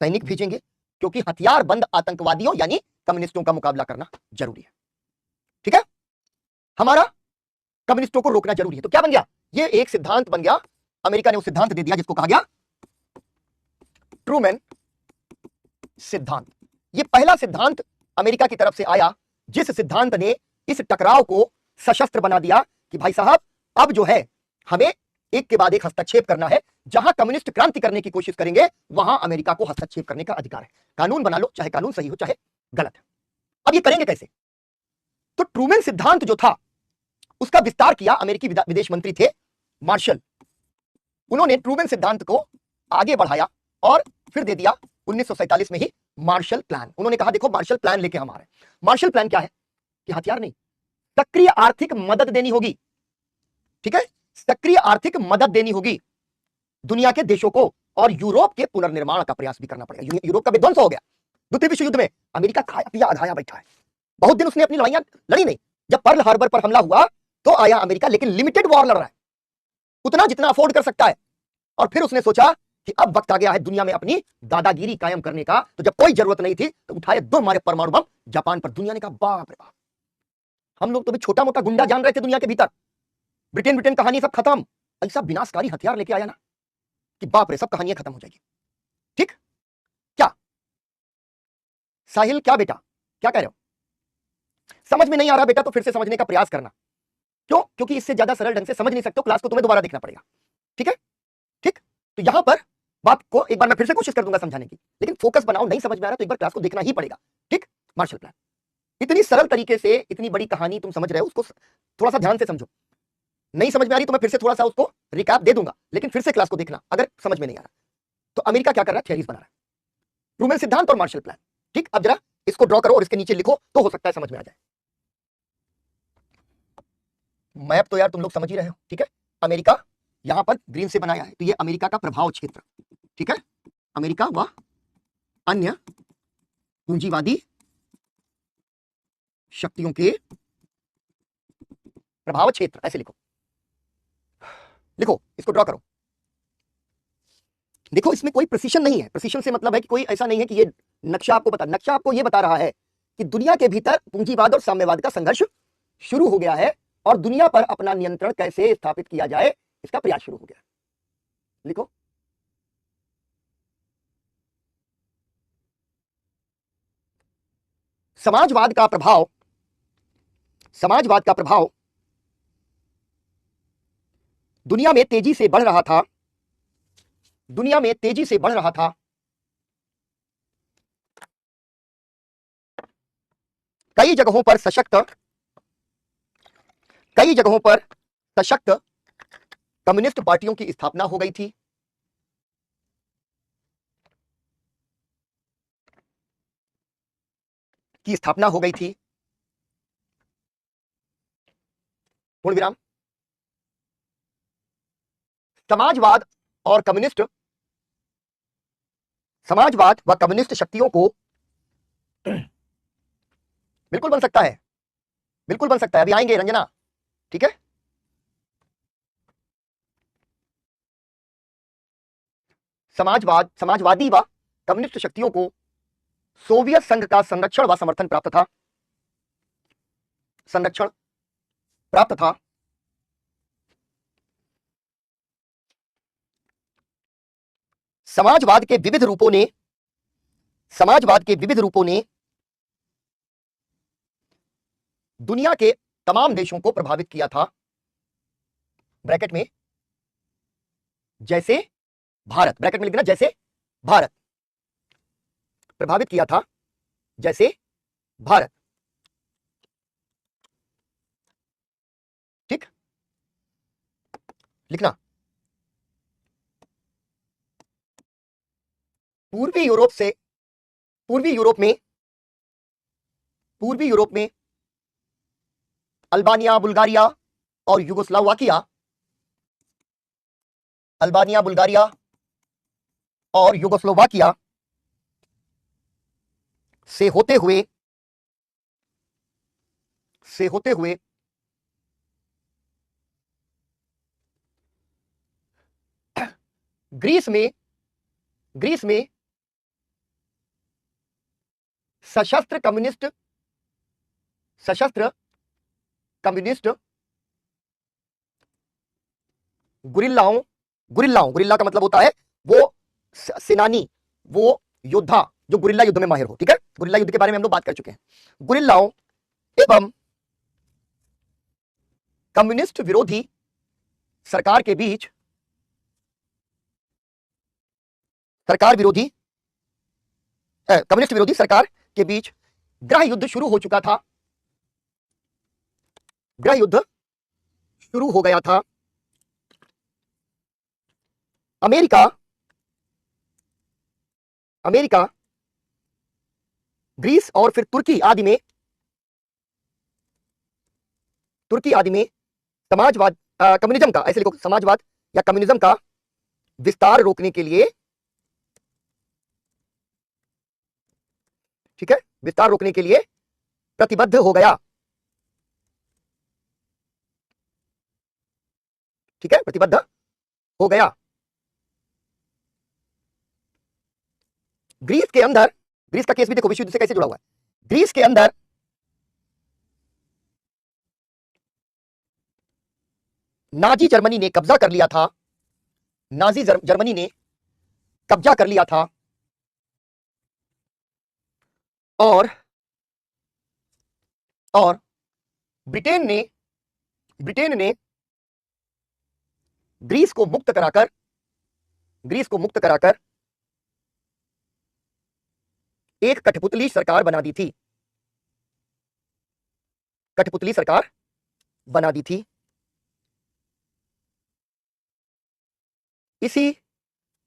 सैनिक भेजेंगे, क्योंकि हथियारबंद आतंकवादियों यानी कम्युनिस्टों का मुकाबला करना जरूरी है। ठीक है, हमारा कम्युनिस्टों को रोकना जरूरी है। तो क्या बन गया? ये एक सिद्धांत बन गया, अमेरिका ने वो सिद्धांत दे दिया जिसको कहा गया ट्रूमैन सिद्धांत। ये पहला सिद्धांत अमेरिका की तरफ से आया, जिस सिद्धांत ने इस टकराव को सशस्त्र बना दिया कि भाई साहब अब जो है हमें एक के बाद एक हस्तक्षेप करना है, जहां कम्युनिस्ट क्रांति करने की कोशिश करेंगे वहां अमेरिका को हस्तक्षेप करने का अधिकार है। कानून बना लो, चाहे कानून सही हो चाहे गलत है। अब ये करेंगे कैसे? तो ट्रूमैन सिद्धांत जो था उसका विस्तार किया अमेरिकी विदेश मंत्री थे मार्शल। उन्होंने ट्रूमैन सिद्धांत को आगे बढ़ाया और फिर दे दिया 1947 में ही मार्शल प्लान। उन्होंने कहा देखो मार्शल प्लान लेके हम आ रहे हैं। मार्शल प्लान क्या है? कि हथियार नहीं, सक्रिय आर्थिक मदद देनी होगी। ठीक है, सक्रिय आर्थिक मदद देनी होगी दुनिया के देशों को, और यूरोप के पुनर्निर्माण का प्रयास भी करना पड़ेगा। यूरोप का विध्वंस हो गया द्वितीय विश्व युद्ध में, अमेरिका खाया पिया आधाया बैठा है, बहुत दिन उसने अपनी लड़ाइयां लड़ी नहीं। जब पर्ल हार्बर पर हमला हुआ तो आया अमेरिका, लेकिन लिमिटेड वॉर लड़ रहा है, उतना जितना अफोर्ड कर सकता है। और फिर उसने सोचा कि अब वक्त आ गया है दुनिया में अपनी दादागिरी कायम करने का। तो जब कोई जरूरत नहीं थी तो उठाए दो मारे परमाणु बम जापान पर। दुनिया ने कहा बाप रे बाप, हम लोग तो भी छोटा मोटा गुंडा जान रहे थे दुनिया के भीतर, ब्रिटेन कहानी सब खत्म। ऐसा विनाशकारी हथियार लेके आया ना कि बाप रे, सब कहानियां खत्म हो जाएगी। ठीक, क्या साहिल, क्या बेटा क्या कह रहे हो? समझ में नहीं आ रहा बेटा तो फिर से समझने का प्रयास करना। क्यों? क्योंकि इससे ज्यादा सरल ढंग से समझ नहीं सकते हो, क्लास को तुम्हें दोबारा देखना पड़ेगा। ठीक है, ठीक, तो यहां पर बात को एक बार मैं फिर से कोशिश कर दूंगा समझाने की, लेकिन फोकस बनाओ। नहीं समझ में आ रहा तो एक बार क्लास को देखना ही पड़ेगा। ठीक, मार्शल प्लान इतनी सरल तरीके से, इतनी बड़ी कहानी तुम समझ रहे हो, उसको थोड़ा सा ध्यान से समझो। नहीं समझ में आ रही तो मैं फिर से थोड़ा सा उसको रिकैप दे दूंगा, लेकिन फिर से क्लास को देखना अगर समझ में नहीं आ रहा। तो अमेरिका क्या कर रहा है? थियरीज बना रहा है, ट्रूमैन सिद्धांत और मार्शल प्लान। ठीक, अब जरा इसको ड्रॉ करो और इसके नीचे लिखो तो हो सकता है समझ में आ जाए। मैप तो यार तुम लोग समझ ही रहे हो। ठीक है, अमेरिका यहां पर ग्रीन से बनाया है, तो ये अमेरिका का प्रभाव क्षेत्र। ठीक है, अमेरिका व अन्य पूंजीवादी शक्तियों के प्रभाव क्षेत्र, ऐसे लिखो, लिखो, इसको ड्रॉ करो। देखो इसमें कोई प्रिसिशन नहीं है, प्रिसिशन से मतलब है कि कोई ऐसा नहीं है कि ये नक्शा आपको बता, नक्शा आपको ये बता रहा है कि दुनिया के भीतर पूंजीवाद और साम्यवाद का संघर्ष शुरू हो गया है और दुनिया पर अपना नियंत्रण कैसे स्थापित किया जाए इसका प्रयास शुरू हो गया। लिखो समाजवाद का प्रभाव, समाजवाद का प्रभाव दुनिया में तेजी से बढ़ रहा था, दुनिया में तेजी से बढ़ रहा था। कई जगहों पर सशक्त, कई जगहों पर सशक्त कम्युनिस्ट पार्टियों की स्थापना हो गई थी। की स्थापना हो गई थी। पूर्ण विराम। समाजवाद और कम्युनिस्ट, समाजवाद व कम्युनिस्ट शक्तियों को बिल्कुल बन सकता है, बिल्कुल बन सकता है, अभी आएंगे रंजना, ठीक है। समाजवाद, समाजवादी व कम्युनिस्ट शक्तियों को सोवियत संघ का संरक्षण व समर्थन प्राप्त था, संरक्षण प्राप्त था। समाजवाद के विविध रूपों ने, समाजवाद के विविध रूपों ने दुनिया के तमाम देशों को प्रभावित किया था, ब्रैकेट में जैसे भारत, ब्रैकेट में लिख देना जैसे भारत, प्रभावित किया था जैसे भारत, ठीक, लिखना। पूर्वी यूरोप से, पूर्वी यूरोप में, पूर्वी यूरोप में अल्बानिया, बुल्गारिया और यूगोस्लावाकिया, अल्बानिया, बुल्गारिया और यूगोस्लोवाकिया से होते हुए, से होते हुए ग्रीस में, ग्रीस में सशस्त्र कम्युनिस्ट, सशस्त्र कम्युनिस्ट गुरिल्लाओं, गुरिल्लाओं, गुरिल्ला का मतलब होता है वो सेनानी, वो योद्धा जो गुरिल्ला युद्ध में माहिर हो, ठीक है। गुरिल्ला युद्ध के बारे में हम लोग बात कर चुके हैं। गुरिल्लाओं एवं कम्युनिस्ट विरोधी सरकार के बीच, सरकार विरोधी, कम्युनिस्ट विरोधी सरकार के बीच गृह युद्ध शुरू हो चुका था, गृह युद्ध शुरू हो गया था। अमेरिका, अमेरिका, ग्रीस और फिर तुर्की आदि में, तुर्की आदि में समाजवाद, कम्युनिज्म का, ऐसे लिखो समाजवाद या कम्युनिज्म का विस्तार रोकने के लिए, ठीक है, विस्तार रोकने के लिए प्रतिबद्ध हो गया, ठीक है, प्रतिबद्ध हो गया। ग्रीस के अंदर, ग्रीस का केस भी देखो विश्व युद्ध से कैसे जुड़ा हुआ है। ग्रीस के अंदर नाजी जर्मनी ने कब्जा कर लिया था, नाजी जर्मनी ने कब्जा कर लिया था और ब्रिटेन ने, ब्रिटेन ने ग्रीस को मुक्त कराकर, ग्रीस को मुक्त कराकर एक कठपुतली सरकार बना दी थी, कठपुतली सरकार बना दी थी। इसी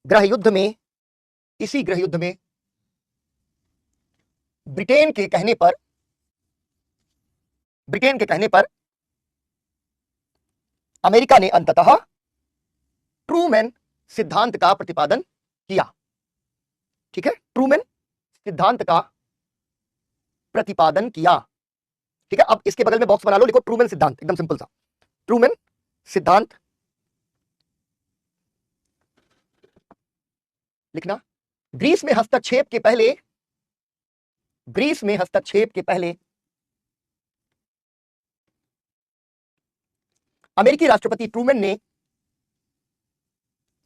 गृह युद्ध में, इसी गृह युद्ध में ब्रिटेन के कहने पर, ब्रिटेन के कहने पर अमेरिका ने अंततः ट्रूमैन सिद्धांत का प्रतिपादन किया, ठीक है, ट्रूमैन सिद्धांत का प्रतिपादन किया, ठीक है। अब इसके बगल में बॉक्स बना लो, लिखो ट्रूमैन सिद्धांत, एकदम सिंपल सा, ट्रूमैन सिद्धांत लिखना, ग्रीस में हस्तक्षेप के पहले, ग्रीस में हस्तक्षेप के पहले अमेरिकी राष्ट्रपति ट्रूमैन ने,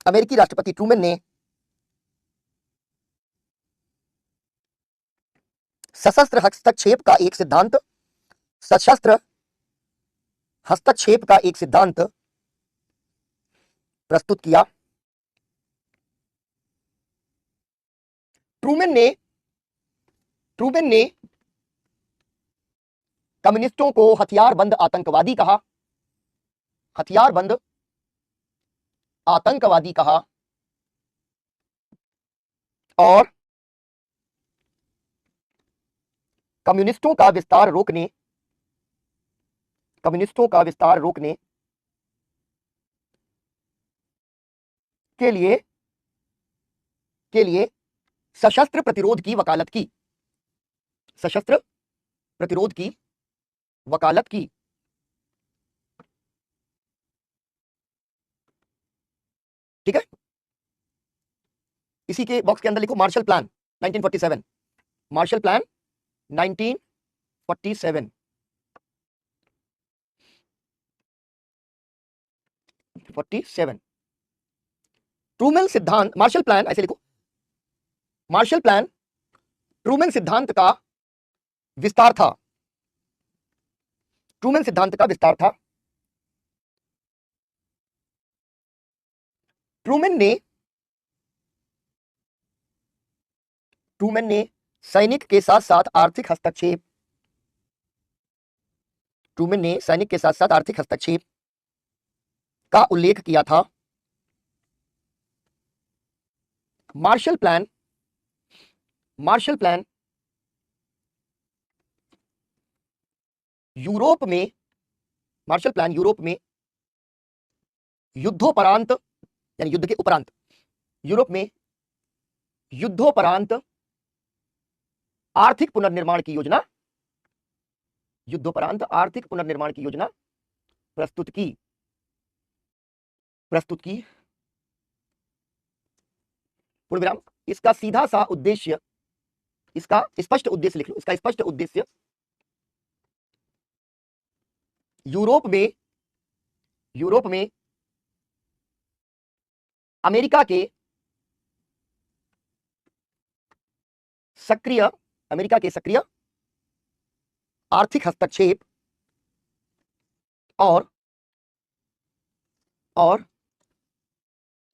अमेरिकी राष्ट्रपति ट्रूमैन ने सशस्त्र हस्तक्षेप का एक सिद्धांत, सशस्त्र हस्तक्षेप का एक सिद्धांत प्रस्तुत किया। ट्रूमैन ने कम्युनिस्टों को हथियारबंद आतंकवादी कहा, हथियारबंद आतंकवादी कहा और कम्युनिस्टों का विस्तार रोकने, कम्युनिस्टों का विस्तार रोकने के लिए सशस्त्र प्रतिरोध की वकालत की, सशस्त्र प्रतिरोध की वकालत की। ठीक है, इसी के बॉक्स के अंदर लिखो Marshall plan 1947, Marshall plan 1947। Truman सिद्धांत, मार्शल प्लान ऐसे लिखो, मार्शल प्लान ट्रूमैन सिद्धांत का विस्तार था, ट्रूमैन सिद्धांत का विस्तार था। ट्रूमैन ने सैनिक के साथ साथ आर्थिक हस्तक्षेप, ट्रूमैन ने सैनिक के साथ साथ आर्थिक हस्तक्षेप का उल्लेख किया था। Marshall plan, Marshall plan Europe में, मार्शल प्लान यूरोप में युद्धोपरांत, यानी युद्ध के उपरांत, यूरोप में युद्धोपरांत आर्थिक पुनर्निर्माण की योजना, युद्धोपरांत आर्थिक पुनर्निर्माण की योजना प्रस्तुत की, पूर्ण विराम। इसका सीधा सा उद्देश्य, इसका स्पष्ट उद्देश्य लिख लो, इसका स्पष्ट उद्देश्य यूरोप में अमेरिका के सक्रिय आर्थिक हस्तक्षेप और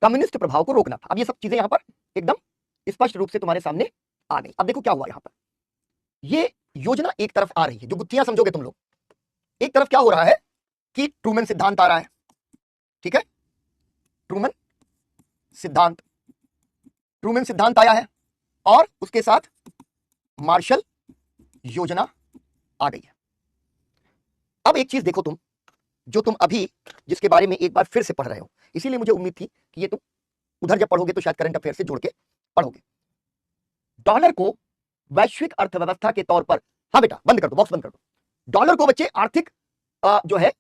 कम्युनिस्ट प्रभाव को रोकना था। अब ये सब चीजें यहां पर एकदम स्पष्ट रूप से तुम्हारे सामने आ गई। अब देखो क्या हुआ यहां पर, ये योजना एक तरफ आ रही है, जो गुत्थियां समझोगे तुम लोग, एक तरफ क्या हो रहा है कि ट्रूमैन सिद्धांत आ रहा है, ठीक है, ट्रूमैन सिद्धांत आया है और उसके साथ मार्शल योजना आ गई है। अब एक चीज देखो तुम, जो तुम अभी जिसके बारे में एक बार फिर से पढ़ रहे हो, इसीलिए मुझे उम्मीद थी कि ये तुम उधर जब पढ़ोगे तो शायद करंट अफेयर से जोड़ के पढ़ोगे। डॉलर को वैश्विक अर्थव्यवस्था के तौर पर, हाँ बेटा बंद कर दो, बॉक्स बंद कर दो, डॉलर को बच्चे आर्थिक जो है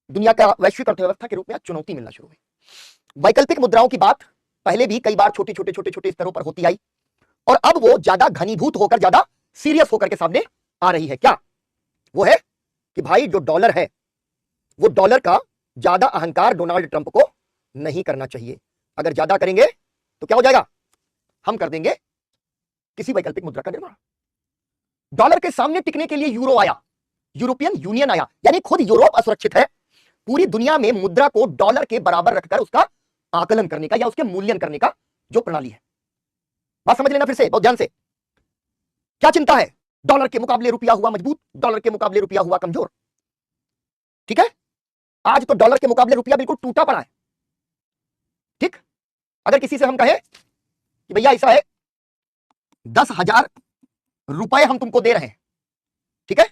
दुनिया का वैश्विक अर्थव्यवस्था के रूप में चुनौती मिलना शुरू हुई। वैकल्पिक मुद्राओं की बात पहले भी कई बार छोटे छोटे स्तरों पर होती आई और अब वो ज्यादा घनीभूत होकर, ज्यादा सीरियस होकर के सामने आ रही है। क्या वो है कि भाई जो डॉलर है, वो डॉलर का ज्यादा अहंकार डोनाल्ड ट्रंप को नहीं करना चाहिए। अगर ज्यादा करेंगे तो क्या हो जाएगा, हम कर देंगे किसी वैकल्पिक मुद्रा का निर्माण। डॉलर के सामने टिकने के लिए यूरो आया, यूरोपियन यूनियन आया, यानी खुद यूरोप असुरक्षित है। पूरी दुनिया में मुद्रा को डॉलर के बराबर रखकर उसका आकलन करने का या उसके मूल्यन करने का जो प्रणाली है, बात समझ लेना फिर से बहुत ध्यान से। क्या चिंता है, डॉलर के मुकाबले रुपया हुआ मजबूत, डॉलर के मुकाबले रुपया हुआ कमजोर। ठीक है, आज तो डॉलर के मुकाबले रुपया बिल्कुल टूटा पड़ा है। ठीक, अगर किसी से हम कहें कि भैया ऐसा है 10,000 रुपए हम तुमको दे रहे हैं, ठीक है,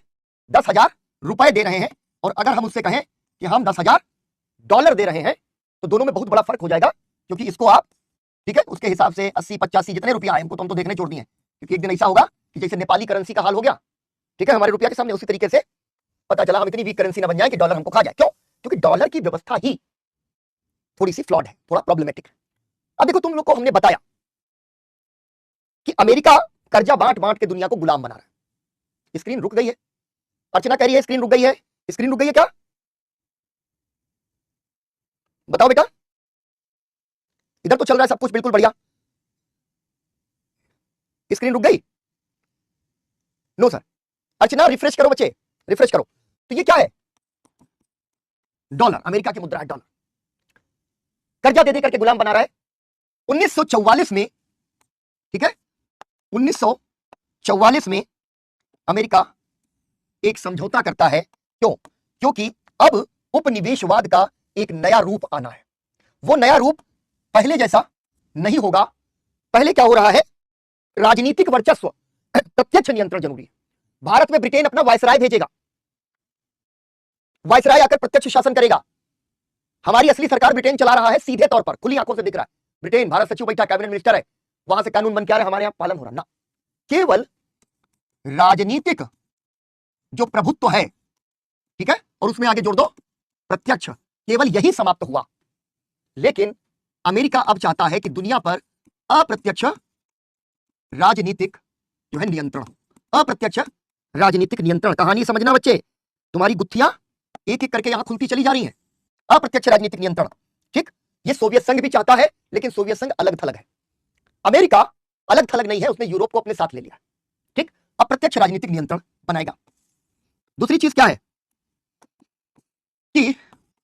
10,000 रुपए दे रहे हैं, और अगर हम उससे कहें कि हम 10,000 डॉलर दे रहे हैं, तो दोनों में बहुत बड़ा फर्क हो जाएगा, क्योंकि इसको आप, ठीक है, उसके हिसाब से 80 85 जितने रुपया आए हमको तो हम तो देखने छोड़ दिए, क्योंकि एक दिन ऐसा होगा कि जैसे नेपाली करेंसी का हाल हो गया, ठीक है, हमारे रुपया के सामने, उसी तरीके से पता चला हम इतनी वीक करेंसी ना बन जाए कि डॉलर हमको खा जाए। क्यों? क्योंकि डॉलर की व्यवस्था ही थोड़ी सी फ्लॉड है, थोड़ा प्रॉब्लमेटिक है। अब देखो तुम लोग को हमने बताया कि अमेरिका कर्जा बांट बांट के दुनिया को गुलाम बना रहा है। स्क्रीन रुक गई है, अर्चना कह रही है स्क्रीन रुक गई है। स्क्रीन रुक गई है क्या? बताओ बेटा, इधर तो चल रहा है सब कुछ बिल्कुल बढ़िया। स्क्रीन रुक गई? No sir. अर्चना रिफ्रेश करो बच्चे, रिफ्रेश करो। तो ये क्या है? डॉलर, अमेरिका की मुद्रा है डॉलर। कर्जा दे दे करके गुलाम बना रहा है। 1944 में, ठीक है, 1944 में अमेरिका एक समझौता करता है। क्यों? क्योंकि अब उपनिवेशवाद का एक नया रूप आना है। वो नया रूप पहले जैसा नहीं होगा। पहले क्या हो रहा है? राजनीतिक वर्चस्व, प्रत्यक्ष नियंत्रण जरूरी है। भारत में ब्रिटेन अपना वायसराय भेजेगा, वायसराय आकर प्रत्यक्ष शासन करेगा। हमारी असली सरकार ब्रिटेन चला रहा है, सीधे तौर पर खुली आंखों से दिख रहा है। ब्रिटेन भारत सचिव बैठा, कैबिनेट मिनिस्टर है, वहां से कानून बन के आ रहे, हमारे यहां पालन हो रहा ना। केवल राजनीतिक जो प्रभुत्व है, ठीक है, और उसमें आगे जोड़ दो प्रत्यक्ष, केवल यही समाप्त हुआ। लेकिन अमेरिका अब चाहता है कि दुनिया पर अप्रत्यक्ष राजनीतिक जो है नियंत्रण, अप्रत्यक्ष राजनीतिक नियंत्रण। कहानी समझना बच्चे, तुम्हारी गुत्थियां एक एक करके यहां खुलती चली जा रही हैं। अप्रत्यक्ष राजनीतिक नियंत्रण, ठीक। ये सोवियत संघ भी चाहता है, लेकिन सोवियत संघ अलग थलग है। अमेरिका अलग थलग नहीं है, उसने यूरोप को अपने साथ ले लिया, ठीक। अप्रत्यक्ष राजनीतिक नियंत्रण बनाएगा। दूसरी चीज क्या है कि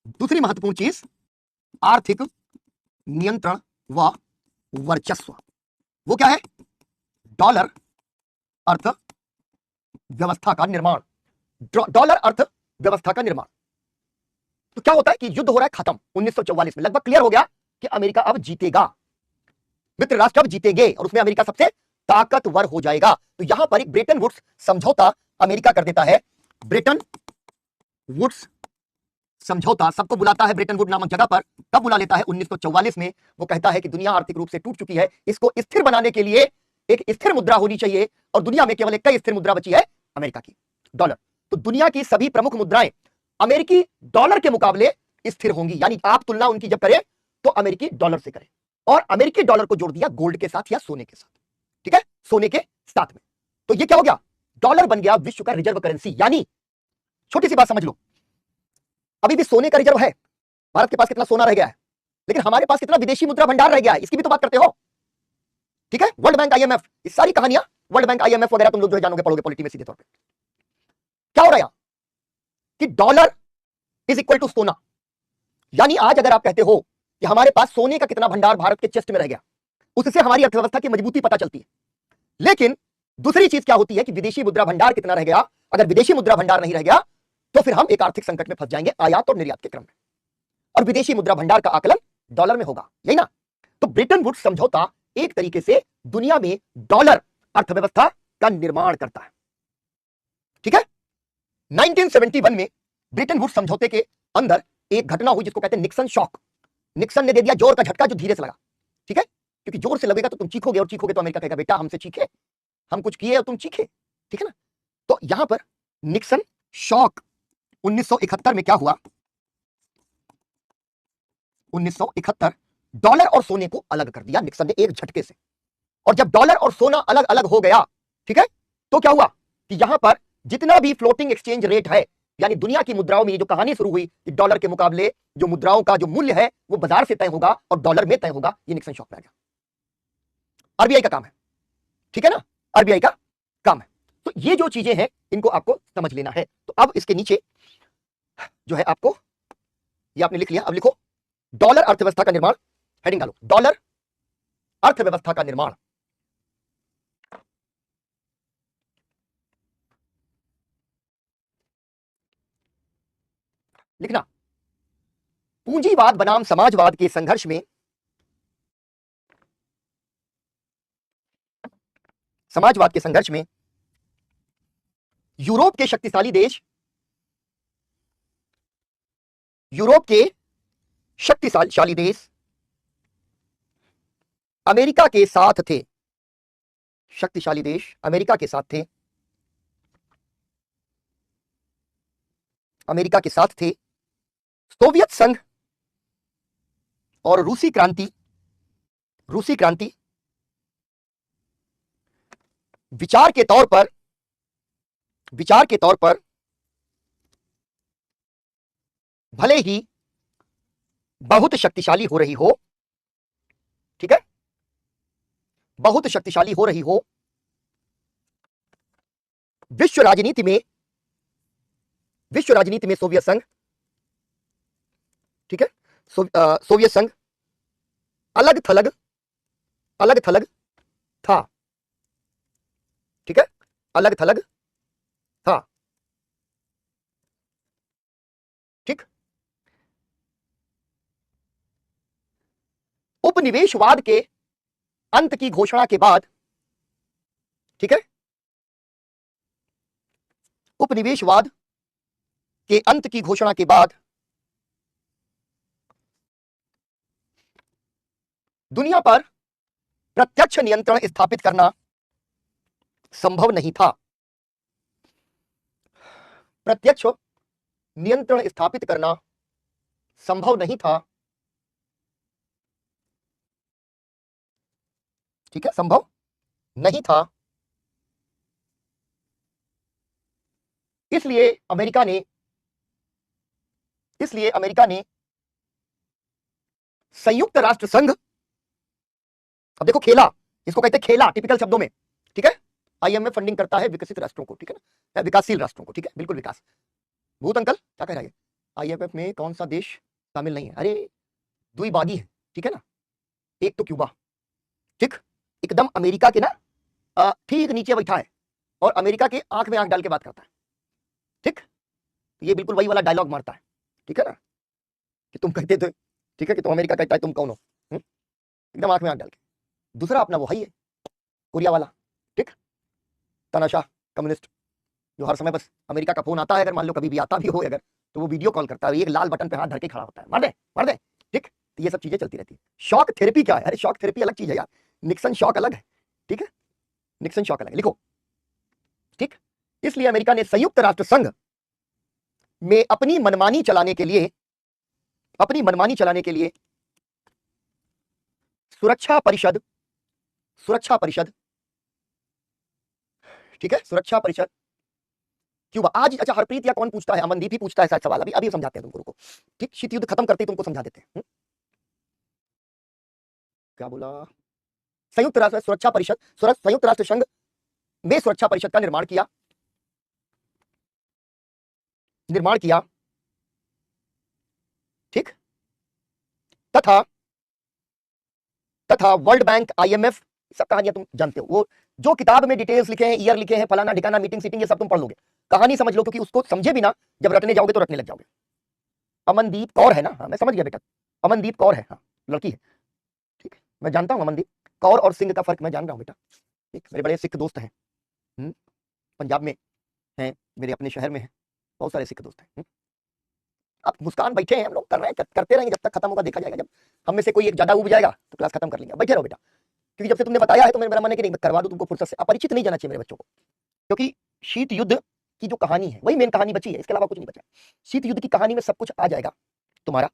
दूसरी महत्वपूर्ण चीज आर्थिक नियंत्रण व वर्चस्व। वो क्या है? डॉलर अर्थ व्यवस्था का निर्माण। डॉलर अर्थ व्यवस्था का निर्माण। तो क्या होता है कि युद्ध हो रहा है खत्म 1944 में, लगभग क्लियर हो गया कि अमेरिका अब जीतेगा, मित्र राष्ट्र अब जीतेंगे और उसमें अमेरिका सबसे ताकतवर हो जाएगा। तो यहां पर एक ब्रेटन वुड्स समझौता अमेरिका कर देता है। ब्रेटन वुड्स समझौता सबको बुलाता है ब्रेटन वुड नामक जगह पर। कब बुला लेता है? 1944 में। वो कहता है कि दुनिया आर्थिक रूप से टूट चुकी है, इसको स्थिर बनाने के लिए एक स्थिर मुद्रा होनी चाहिए, और दुनिया में केवल एक ही स्थिर मुद्रा बची है, अमेरिका की, डॉलर। तो दुनिया की सभी प्रमुख मुद्राएं अमेरिकी डॉलर के मुकाबले स्थिर होंगी, यानी आप तुलना उनकी जब करें तो अमेरिकी डॉलर से करें। और अमेरिकी डॉलर को जोड़ दिया गोल्ड के साथ या सोने के साथ, ठीक है, सोने के साथ में। तो ये क्या हो गया? डॉलर बन गया विश्व का रिजर्व करेंसी। यानी छोटी सी बात समझ लो, अभी भी सोने का रिजर्व है, भारत के पास कितना सोना रह गया है, लेकिन हमारे पास कितना विदेशी मुद्रा भंडार रह गया है, इसकी भी तो बात करते हो, ठीक है। वर्ल्ड बैंक, आईएमएफ, ये सारी कहानियां वर्ल्ड बैंक, आईएमएफ वगैरह तुम लोग जो है जानोगे, पढ़ोगे पॉलिटी में सीधे तौर पे। क्या हो रहा है कि डॉलर इज इक्वल टू सोना। यानी आज अगर आप कहते हो कि हमारे पास सोने का कितना भंडार भारत के चेस्ट में रह गया, उससे हमारी अर्थव्यवस्था की मजबूती पता चलती है। लेकिन दूसरी चीज क्या होती है कि विदेशी मुद्रा भंडार कितना रह गया। अगर विदेशी मुद्रा भंडार नहीं रह गया तो फिर हम एक आर्थिक संकट में फंस जाएंगे, आयात और निर्यात के क्रम में, और विदेशी मुद्रा भंडार का आकलन डॉलर में होगा, यही ना। तो ब्रेटन वुड्स समझौता एक तरीके से दुनिया में डॉलर अर्थव्यवस्था का निर्माण करता है, ठीक है। 1971 में ब्रेटन वुड्स समझौते के अंदर एक घटना हुई जिसको कहते हैं निक्सन शॉक। निक्सन ने दे दिया जोर का झटका जो धीरे से लगा, ठीक है, क्योंकि जोर से लगेगा तो तुम चीखोगे, और चीखोगे तो अमेरिका कहेगा बेटा हमसे चीखे, हम कुछ किए और तुम चीखे, ठीक है ना। तो यहां पर निक्सन शॉक 1971 में क्या हुआ? 1971 डॉलर और सोने को अलग कर दिया निक्सन ने एक झटके से। और जब डॉलर और सोना अलग अलग हो गया, ठीक है, तो क्या हुआ कि यहां पर जितना भी फ्लोटिंग एक्सचेंज रेट है, यानी दुनिया की मुद्राओं में ये जो कहानी शुरू हुई कि डॉलर के मुकाबले जो मुद्राओं का जो मूल्य है वो बाजार से तय होगा और डॉलर में तय होगा, ये निक्सन शॉक में आ गया। आरबीआई का काम है, ठीक है ना, आरबीआई का काम है। तो ये जो चीजें हैं इनको आपको समझ लेना है। तो अब इसके नीचे जो है आपको, ये आपने लिख लिया, अब लिखो डॉलर अर्थव्यवस्था का निर्माण, हेडिंग डालो डॉलर अर्थव्यवस्था का निर्माण। लिखना, पूंजीवाद बनाम समाजवाद के संघर्ष में समाजवाद के संघर्ष में यूरोप के शक्तिशाली देश, यूरोप के शक्तिशाली देश अमेरिका के साथ थे। शक्तिशाली देश अमेरिका के साथ थे, अमेरिका के साथ थे। सोवियत संघ और रूसी क्रांति विचार के तौर पर भले ही बहुत शक्तिशाली हो रही हो, ठीक है, बहुत शक्तिशाली हो रही हो, विश्व राजनीति में सोवियत संघ, ठीक है, सोवियत संघ अलग थलग था, ठीक है, अलग थलग था, ठीक। उपनिवेशवाद के अंत की घोषणा के बाद, ठीक है, उपनिवेशवाद के अंत की घोषणा के बाद दुनिया पर प्रत्यक्ष नियंत्रण स्थापित करना संभव नहीं था। प्रत्यक्ष नियंत्रण स्थापित करना संभव नहीं था, ठीक है, संभव नहीं था। इसलिए अमेरिका ने संयुक्त राष्ट्र संघ, अब देखो खेला, इसको कहते हैं खेला टिपिकल शब्दों में, ठीक है। आईएमएफ फंडिंग करता है विकसित राष्ट्रों को, ठीक है ना, विकासशील राष्ट्रों को, ठीक है, बिल्कुल विकास। भूत अंकल क्या कह रहा है, आईएमएफ में कौन सा देश शामिल नहीं है? अरे द्विभागी है, ठीक है ना, एक तो क्यूबा, ठीक, एकदम अमेरिका के ना ठीक नीचे बैठा है और अमेरिका के आंख में आंख डाल के बात करता है, ठीक। ये बिल्कुल वही वाला डायलॉग मारता है, ठीक है ना, कि तुम कहते थे, ठीक है, कि तुम अमेरिका कहता है तुम कौन हो, एकदम आंख में आंख डाल के। दूसरा अपना वो है ही है कोरिया वाला, ठीक, तानाशाह कम्युनिस्ट, जो हर समय बस अमेरिका का फोन आता है, अगर मान लो कभी भी आता भी हो अगर, तो वो वीडियो कॉल करता है, एक लाल बटन पे हाथ धर के खड़ा होता है, मार दे, ठीक। तो ये सब चीजें चलती रहती है। शॉक थेरेपी क्या है? अरे शॉक थेरेपी अलग चीज है यार, निक्सन शॉक अलग है, ठीक है, निक्सन शॉक अलग है, लिखो, ठीक। इसलिए अमेरिका ने संयुक्त राष्ट्र संघ में अपनी मनमानी चलाने के लिए सुरक्षा परिषद, ठीक है, सुरक्षा परिषद क्यों आज, अच्छा हरप्रीत या कौन पूछता है, अमनदीप ही पूछता है शायद सवाल, अभी समझाते हैं तुमको, रुको, ठीक, शीत युद्ध खत्म करते ही तुमको समझा देते हैं। क्या बोला? संयुक्त राष्ट्र सुरक्षा परिषद, संयुक्त राष्ट्र संघ में सुरक्षा परिषद का निर्माण किया, ठीक, तथा वर्ल्ड बैंक, आईएमएफ, सब कहानियां तुम जानते हो, वो जो किताब में डिटेल्स लिखे हैं, ईयर लिखे हैं, फलाना ठिकाना, मीटिंग सीटिंग, ये सब तुम पढ़ लोगे, कहानी समझ लो, क्योंकि उसको समझे बिना जब रटने जाओगे तो रटने लग जाओगे। अमनदीप कौर है ना, हाँ मैं समझ गया बेटा, अमनदीप कौर है, हाँ लड़की है, ठीक है, मैं जानता हूँ अमनदीप कौर और सिंह का फर्क मैं जान रहा हूँ बेटा, ठीक, मेरे बड़े सिख दोस्त हैं, पंजाब में हैं, मेरे अपने शहर में है, बहुत सारे सिख दोस्त हैं। अब मुस्कान बैठे हैं, हम लोग कर रहे हैं, करते रहेंगे जब तक खत्म होगा, देखा जाएगा, जब हम में से कोई एक ज्यादा उब जाएगा तो क्लास खत्म कर लेंगे, बैठे रहो बेटा, क्योंकि जब से तुमने बताया है तो मेरा मन है कि नहीं करवा दूं तुमको फुर्सत से, अपरिचित नहीं जाना चाहिए मेरे बच्चों को, क्योंकि शीत युद्ध की जो कहानी है वही मेन कहानी बची है, इसके अलावा कुछ नहीं बचा। शीत युद्ध की कहानी में सब कुछ आ जाएगा तुम्हारा,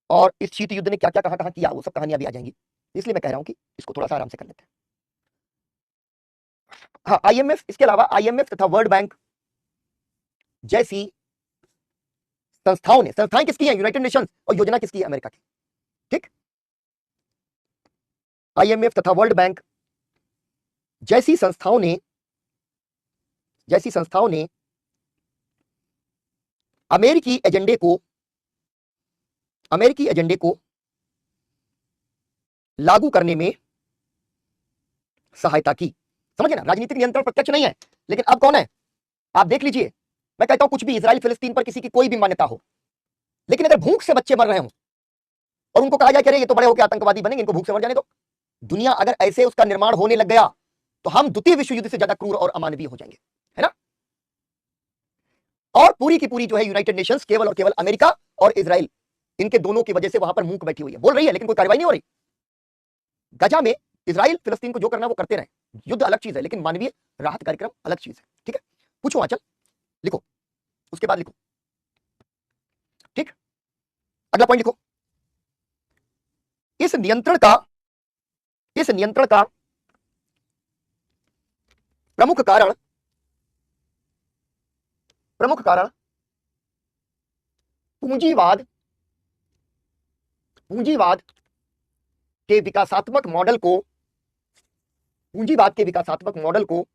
और इस शीत युद्ध ने क्या क्या कहां किया वो सब कहानियां भी आ जाएंगी, इसलिए मैं कह रहा हूं कि इसको थोड़ा सा आराम से कर लेते हैं। हाँ आईएमएफ, इसके अलावा आईएमएफ तथा वर्ल्ड बैंक जैसी संस्थाएं किसकी हैं? यूनाइटेड नेशंस, और योजना किसकी है? अमेरिका की, ठीक। आईएमएफ तथा वर्ल्ड बैंक जैसी संस्थाओं ने अमेरिकी एजेंडे को लागू करने में सहायता की। समझे ना, राजनीतिक नियंत्रण प्रत्यक्ष नहीं है, लेकिन अब कौन है आप देख लीजिए। मैं कहता हूं कुछ भी, इजराइल फिलिस्तीन पर किसी की कोई भी मान्यता हो, लेकिन अगर भूख से बच्चे मर रहे हो और उनको कहा जाए कि अरे ये तो बड़े होकर आतंकवादी बनेंगे, इनको भूख से मर जाने दो, दुनिया अगर ऐसे उसका निर्माण होने लग गया तो हम द्वितीय विश्व युद्ध से ज्यादा क्रूर और अमानवीय हो जाएंगे, है ना। और पूरी की पूरी जो है यूनाइटेड नेशंस केवल और केवल अमेरिका और इजराइल, इनके दोनों की वजह से वहां पर मूक बैठी हुई है, बोल रही है लेकिन कोई कार्रवाई नहीं हो रही। गजा में इजराइल फिलिस्तीन को जो करना वो करते रहे, युद्ध अलग चीज है, लेकिन मानवीय राहत कार्यक्रम अलग चीज है, ठीक है। पूछो आंचल, लिखो, उसके बाद लिखो, ठीक। अगला पॉइंट लिखो, इस नियंत्रण का प्रमुख कारण पूंजीवाद पूंजीवाद के विकासात्मक मॉडल को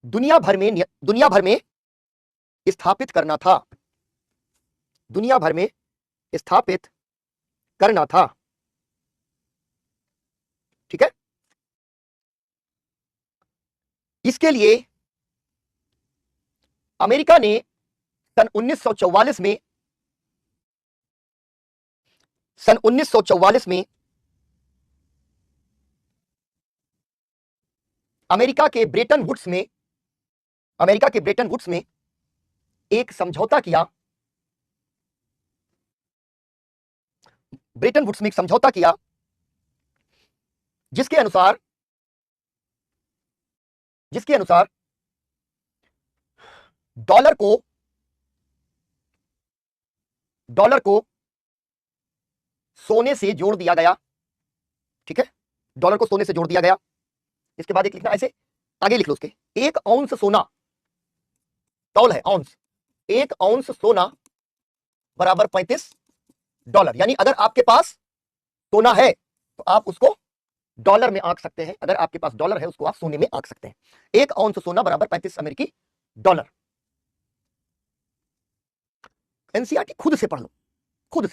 दुनिया भर में स्थापित करना था। ठीक है, इसके लिए अमेरिका ने सन 1944 में अमेरिका के ब्रेटन वुड्स में एक समझौता किया, जिसके अनुसार डॉलर को सोने से जोड़ दिया गया। ठीक है, डॉलर को सोने से जोड़ दिया गया। इसके बाद एक लिखना, ऐसे आगे लिख लो उसके, 1 औंस सोना, तौल है औंस, 1 औंस सोना बराबर $35। यानी अगर आपके पास सोना है तो आप उसको डॉलर में आंक सकते हैं, अगर आपके पास डॉलर है उसको आप सोने में आंक सकते हैं। 1 औंस सोना बराबर $35। एनसीईआरटी खुद से पढ़ लो, खुद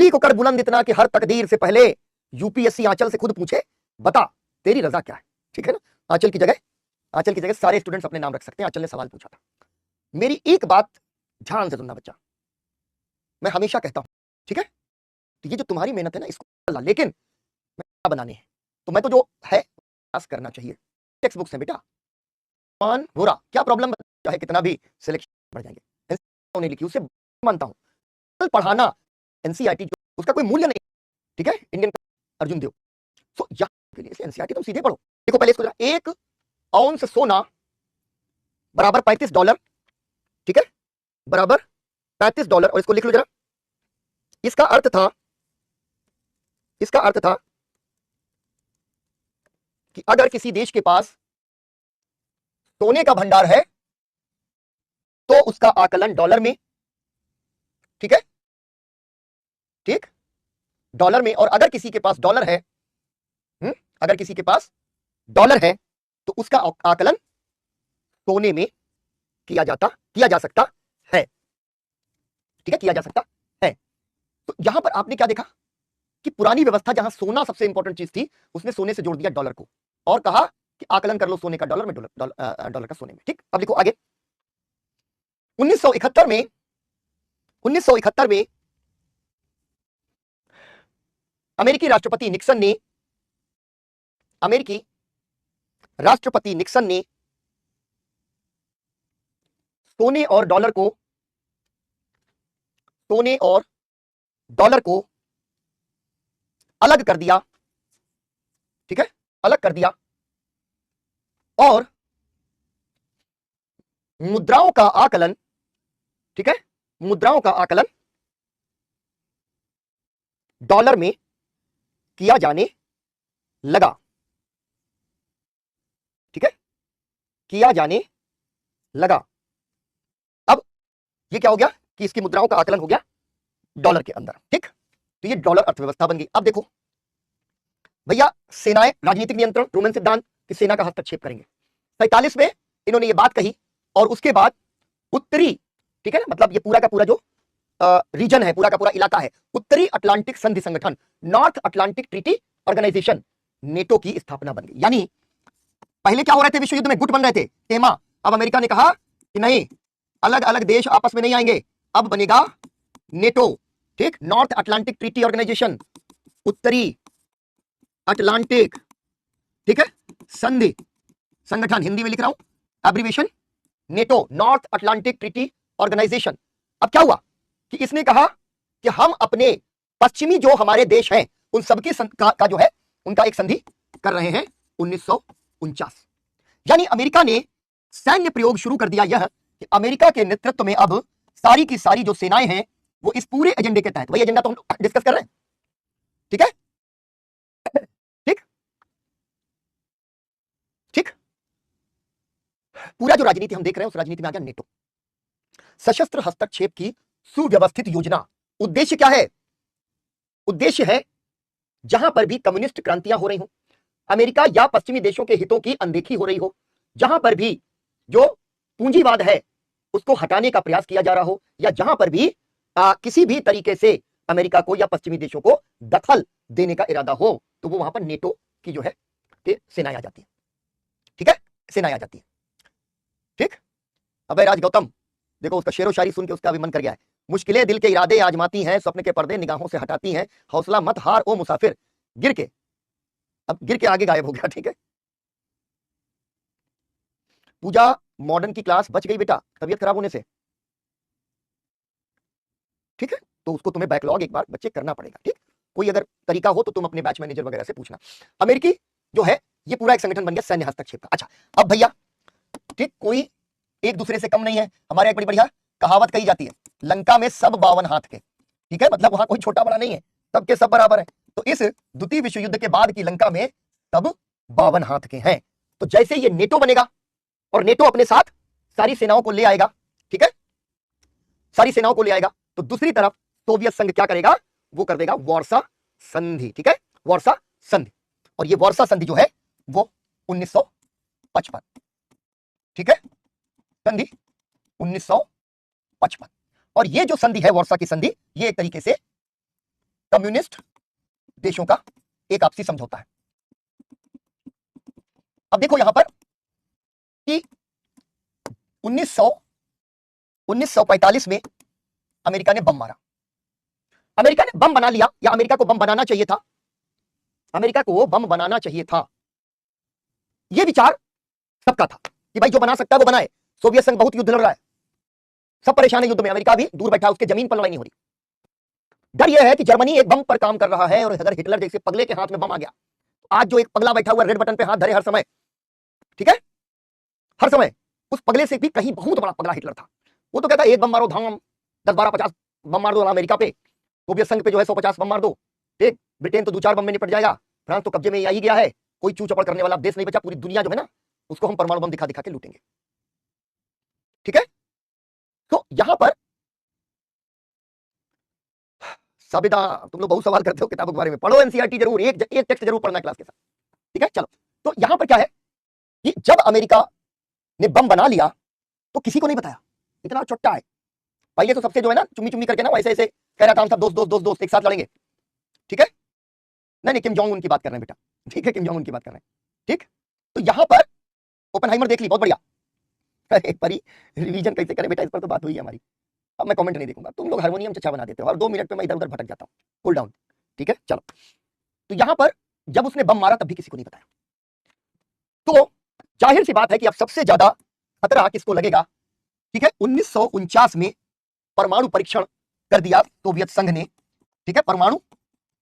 ही को कर बुलंद इतना कि हर तकदीर से पहले यूपीएससी आंचल से खुद पूछे, बता तेरी रजा क्या है। ठीक है ना, आंचल की जगह सारे स्टूडेंट्स अपने नाम रख सकते हैं। आंचल ने सवाल पूछा था। मेरी एक बात ध्यान से सुनना बच्चा, मैं हमेशा कहता हूं, ठीक है, तो ये जो तुम्हारी मेहनत है ना, इसको लेकिन मैं बनाने हैं तो मैं तो जो है पास करना चाहिए। टेक्स्ट बुक्स है बेटा, मान हो रहा क्या प्रॉब्लम, चाहे कितना भी सिलेक्शन बढ़ जाएंगे, नहीं लिखी उससे मानता हूं, कल पढ़ाना एनसीईआरटी उसका कोई मूल्य नहीं। ठीक है, इंडियन अर्जुन देव, तो यहाँ के लिए एनसीईआरटी तुम सीधे पढ़ो। देखो पहले इसको, 1 औंस सोना बराबर $35। ठीक है, बराबर $35, और इसको लिख लो जरा। इसका अर्थ था कि अगर किसी देश के पास सोने का भंडार है तो उसका आकलन डॉलर में, ठीक है, ठीक, डॉलर में, और अगर किसी के पास डॉलर है, तो उसका आकलन सोने में किया जा सकता है। ठीक है, किया जा सकता है। तो यहां पर आपने क्या देखा कि पुरानी व्यवस्था जहां सोना सबसे इंपॉर्टेंट चीज थी, उसने सोने से जोड़ दिया डॉलर को और कहा कि आकलन कर लो सोने का डॉलर में, डॉलर का सोने में। ठीक, अब देखो आगे। 1971 में अमेरिकी राष्ट्रपति निक्सन ने सोने और डॉलर को अलग कर दिया। ठीक है, अलग कर दिया, और मुद्राओं का आकलन, ठीक है, मुद्राओं का आकलन डॉलर में किया जाने लगा। ठीक है, किया जाने लगा। अब ये क्या हो गया कि इसकी मुद्राओं का आकलन हो गया डॉलर के अंदर। ठीक, तो ये डॉलर अर्थव्यवस्था बन गई। अब देखो भैया, सेनाएं, राजनीतिक नियंत्रण, ट्रूमैन सिद्धांत कि सेना का हस्तक्षेप करेंगे। 47 में इन्होंने ये बात कही, और उसके बाद उत्तरी, ठीक है ना, मतलब ये पूरा का पूरा जो रीजन है, पूरा का पूरा इलाका है, उत्तरी अटलांटिक संधि संगठन, North Atlantic Treaty Organisation, NATO की स्थापना बन गई। यानी पहले क्या हो रहे थे, विश्व युद्ध में गुट बन रहे थे, तेमा। अब अमेरिका ने कहा कि नहीं, अलग अलग देश आपस में नहीं आएंगे, अब बनेगा नेटो। ठीक, नॉर्थ अटलांटिक ट्रीटी ऑर्गेनाइजेशन, उत्तरी अटलांटिक, ठीक है, संधि संगठन, हिंदी में लिख रहा हूं, abbreviation NATO, North Atlantic Treaty Organisation. अब क्या हुआ कि इसने कहा कि हम अपने पश्चिमी जो हमारे देश हैं उन सबके का जो है उनका एक संधि कर रहे हैं 1949। यानी अमेरिका ने सैन्य प्रयोग शुरू कर दिया, यह कि अमेरिका के नेतृत्व में अब सारी की सारी जो सेनाएं हैं वो इस पूरे एजेंडे के तहत, वही एजेंडा तो हम डिस्कस कर रहे हैं। ठीक है, ठीक, पूरा जो राजनीति हम देख रहे हैं उस राजनीति में आ गया नेटो, सशस्त्र हस्तक्षेप की सुव्यवस्थित योजना। उद्देश्य क्या है? उद्देश्य है जहां पर भी कम्युनिस्ट क्रांतियां हो रही हो, अमेरिका या पश्चिमी देशों के हितों की अनदेखी हो रही हो, जहां पर भी जो पूंजीवाद है उसको हटाने का प्रयास किया जा रहा हो, या जहां पर भी किसी भी तरीके से अमेरिका को या पश्चिमी देशों को दखल देने का इरादा हो, तो वो वहां पर नेटो की जो है सेनाएं आ जाती है। ठीक है, सेनाएं आ जाती है। ठीक, अब राज गौतम देखो, उसका शेरो शायरी सुन के उसका भी मन कर गया है। मुश्किलें दिल के इरादे आजमाती हैं, स्वप्न के पर्दे निगाहों से हटाती हैं, हौसला मत हार ओ मुसाफिर, गिर के, अब गिर के आगे गायब हो गया। ठीक है, पूजा मॉडर्न की क्लास बच गई बेटा तबीयत खराब होने से। ठीक है, तो उसको तुम्हें बैकलॉग एक बार बच्चे करना पड़ेगा। ठीक, कोई अगर तरीका हो तो तुम अपने बैच मैनेजर वगैरह से पूछना। अमेरिकी जो है ये पूरा एक संगठन बन गया सैन्य हस्तक्षेप का। अच्छा, अब भैया ठीक, कोई एक दूसरे से कम नहीं है। हमारे एक बड़ी बढ़िया कहावत कही जाती है, लंका में सब 52 हाथ के। ठीक है, मतलब वहां कोई छोटा बड़ा नहीं है, सबके सब बराबर है। तो इस द्वितीय विश्व युद्ध के बाद की लंका में सब 52 हाथ के हैं। तो जैसे ये नेटो बनेगा और नेटो अपने साथ सारी सेनाओं को ले आएगा, ठीक है, सारी सेनाओं को ले आएगा, तो दूसरी तरफ सोवियत संघ क्या करेगा? वो कर देगा वार्सा संधि। ठीक है, वार्सा संधि। और ये वार्सा संधि जो है वो 1955, ठीक है, संधि 1955। और ये जो संधि है वार्सा की संधि, ये एक तरीके से कम्युनिस्ट देशों का एक आपसी समझौता है। अब देखो यहां पर कि 1945 में अमेरिका ने बम मारा। अमेरिका ने बम बना लिया, या अमेरिका को बम बनाना चाहिए था, अमेरिका को बम बनाना चाहिए था। यह विचार सबका था कि भाई जो बना सकता है वो बनाए। सोवियत संघ बहुत युद्ध लड़ रहा है, सब परेशान है युद्ध में, अमेरिका भी दूर बैठा, उसके जमीन पर लड़ाई नहीं हो रही। डर यह है कि जर्मनी एक बम पर काम कर रहा है, और अगर हिटलर जैसे पगले के हाथ में बम आ गया, आज जो एक पगला बैठा हुआ रेड बटन पे हाथ धरे हर समय, ठीक है, हर समय, उस पगले से भी कहीं बहुत बड़ा पगला हिटलर था। वो तो कहता है एक बम मारो धाम, 10 12 50 बम मार दो अमेरिका पे, सोवियत संघ पे जो है 150 बम मार दो, ठीक, ब्रिटेन तो 2-4 बम में निपट जाएगा, फ्रांस तो कब्जे में आ ही गया है, कोई चू चपड़ करने वाला देश नहीं बचा, पूरी दुनिया जो है ना उसको हम परमाणु बम दिखा दिखा के लूटेंगे। ठीक है, तो यहां पर साबिदा, तुम लोग बहुत सवाल करते हो किताबों के बारे में, पढ़ो एनसीईआरटी जरूर, एक टेक्स्ट जरूर पढ़ना क्लास के साथ। ठीक है, चलो, तो यहां पर क्या है कि जब अमेरिका ने बम बना लिया तो किसी को नहीं बताया, इतना छोटा है। पहले तो सबसे जो है ना चुम्मी चुम्मी करके ना वैसे ऐसे कह रहा था हम सब दोस्त दोस्त दोस्त दोस्त एक साथ लड़ेंगे। ठीक है, नहीं किम जोंग उन की बात कर रहे हैं बेटा, ठीक है, किम जोंग उन की बात कर रहे हैं। ठीक, तो यहां पर ओपेनहाइमर देख ली, बहुत बढ़िया। एक बारी रिवीजन कैसे करें बेटा, इस पर तो बात हुई है हमारी। अब मैं कमेंट नहीं देखूंगा, तुम लोग हारमोनियम चचा बना देते हो और 2 मिनट में मैं इधर उधर भटक जाता हूं। Cool down. ठीक है, चलो, तो यहां पर जब उसने बम मारा तब भी किसी को नहीं बताया। तो जाहिर सी बात है कि अब सबसे ज्यादा खतरा किसको लगेगा? ठीक है, 1949 में परमाणु परीक्षण कर दिया सोवियत संघ ने। ठीक है, परमाणु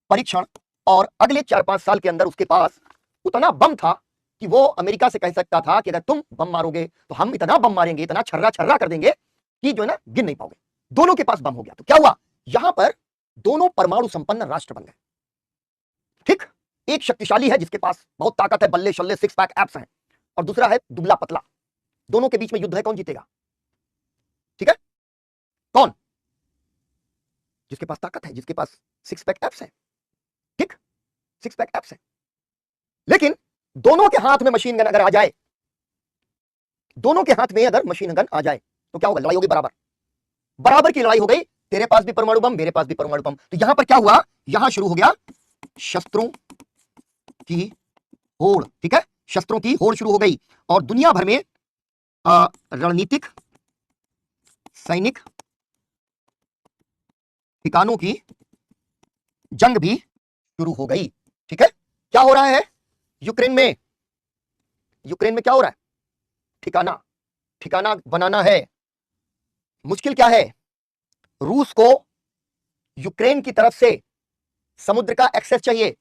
परीक्षण, और अगले 4-5 साल के अंदर उसके पास उतना बम था कि वो अमेरिका से कह सकता था कि अगर तुम बम मारोगे तो हम इतना बम मारेंगे, इतना छर्रा छर्रा कर देंगे कि जो है ना गिन नहीं पाओगे। दोनों के पास बम हो गया, तो क्या हुआ? यहां पर दोनों परमाणु संपन्न राष्ट्र बन गए। ठीक, एक शक्तिशाली है जिसके पास बहुत ताकत है, बल्ले शल्ले 6 पैक एप्स हैं, और दूसरा है दुबला पतला। दोनों के बीच में युद्ध है, कौन जीतेगा? ठीक है, कौन? जिसके पास ताकत है, जिसके पास 6 पैक एप्स है। ठीक, 6 पैक एप्स है। लेकिन दोनों के हाथ में मशीन गन अगर आ जाए, दोनों के हाथ में अगर मशीन गन आ जाए तो क्या होगा? लड़ाई होगी बराबर, बराबर की लड़ाई हो गई। तेरे पास भी परमाणु बम, मेरे पास भी परमाणु बम। तो यहां पर क्या हुआ? यहां शुरू हो गया शस्त्रों की होड़। ठीक है, शस्त्रों की होड़ शुरू हो गई, और दुनिया भर में रणनीतिक सैनिक ठिकानों की जंग भी शुरू हो गई। ठीक है, क्या हो रहा है यूक्रेन में? यूक्रेन में क्या हो रहा है? ठिकाना, ठिकाना बनाना है। मुश्किल क्या है? रूस को यूक्रेन की तरफ से समुद्र का एक्सेस चाहिए।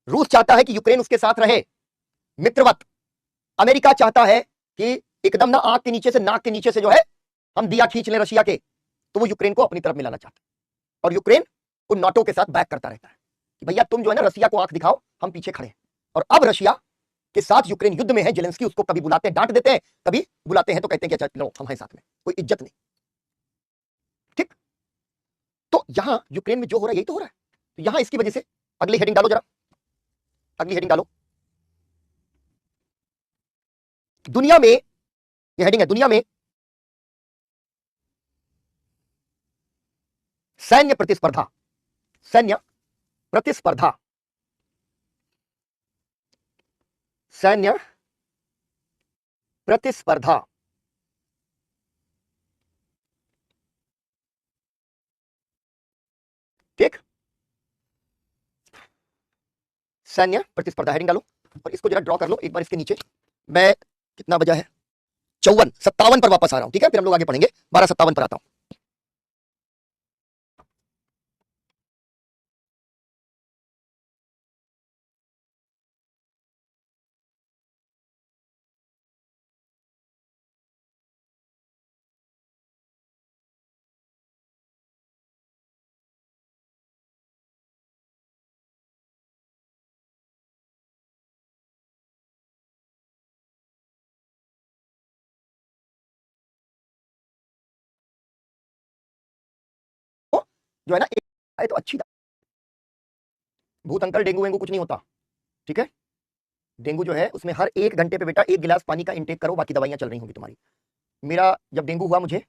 रूस चाहता है कि यूक्रेन उसके साथ रहे मित्रवत। अमेरिका चाहता है कि एकदम ना आंख के नीचे से, नाक के नीचे से जो है हम दिया खींच लें रशिया के, तो वो यूक्रेन को अपनी तरफ मिलाना चाहता है, और यूक्रेन को नाटो के साथ बैक करता रहता है कि भैया तुम जो है ना रशिया को आंख दिखाओ, हम पीछे खड़े हैं। और अब रशिया के साथ यूक्रेन युद्ध में है, जेलेंस्की उसको कभी बुलाते हैं डांट देते हैं, कभी बुलाते हैं तो कहते हैं कि अच्छा लो हम हैं साथ में, कोई इज्जत नहीं। ठीक, तो यहां यूक्रेन में जो हो रहा है यही तो हो रहा है। तो यहां इसकी वजह से अगली हेडिंग डालो जरा, अगली हेडिंग डालो। दुनिया में, ये हेडिंग है, दुनिया में सैन्य प्रतिस्पर्धा, सैन्य प्रतिस्पर्धा, सैन्य प्रतिस्पर्धा ठीक, सैन्य प्रतिस्पर्धा हेडिंग डालो और इसको जरा ड्रॉ कर लो एक बार इसके नीचे। मैं कितना बजा है, 57 पर वापस आ रहा हूं, ठीक है, फिर हम लोग आगे पढ़ेंगे, 12:57 पर आता हूं। जो है ना आए तो अच्छी, भूत अंकल डेंगू वेंगू कुछ नहीं होता, ठीक है। डेंगू जो है उसमें हर 1 घंटे पे बेटा 1 गिलास पानी का इंटेक करो, बाकी दवाइयां चल रही होंगी तुम्हारी। मेरा जब डेंगू हुआ मुझे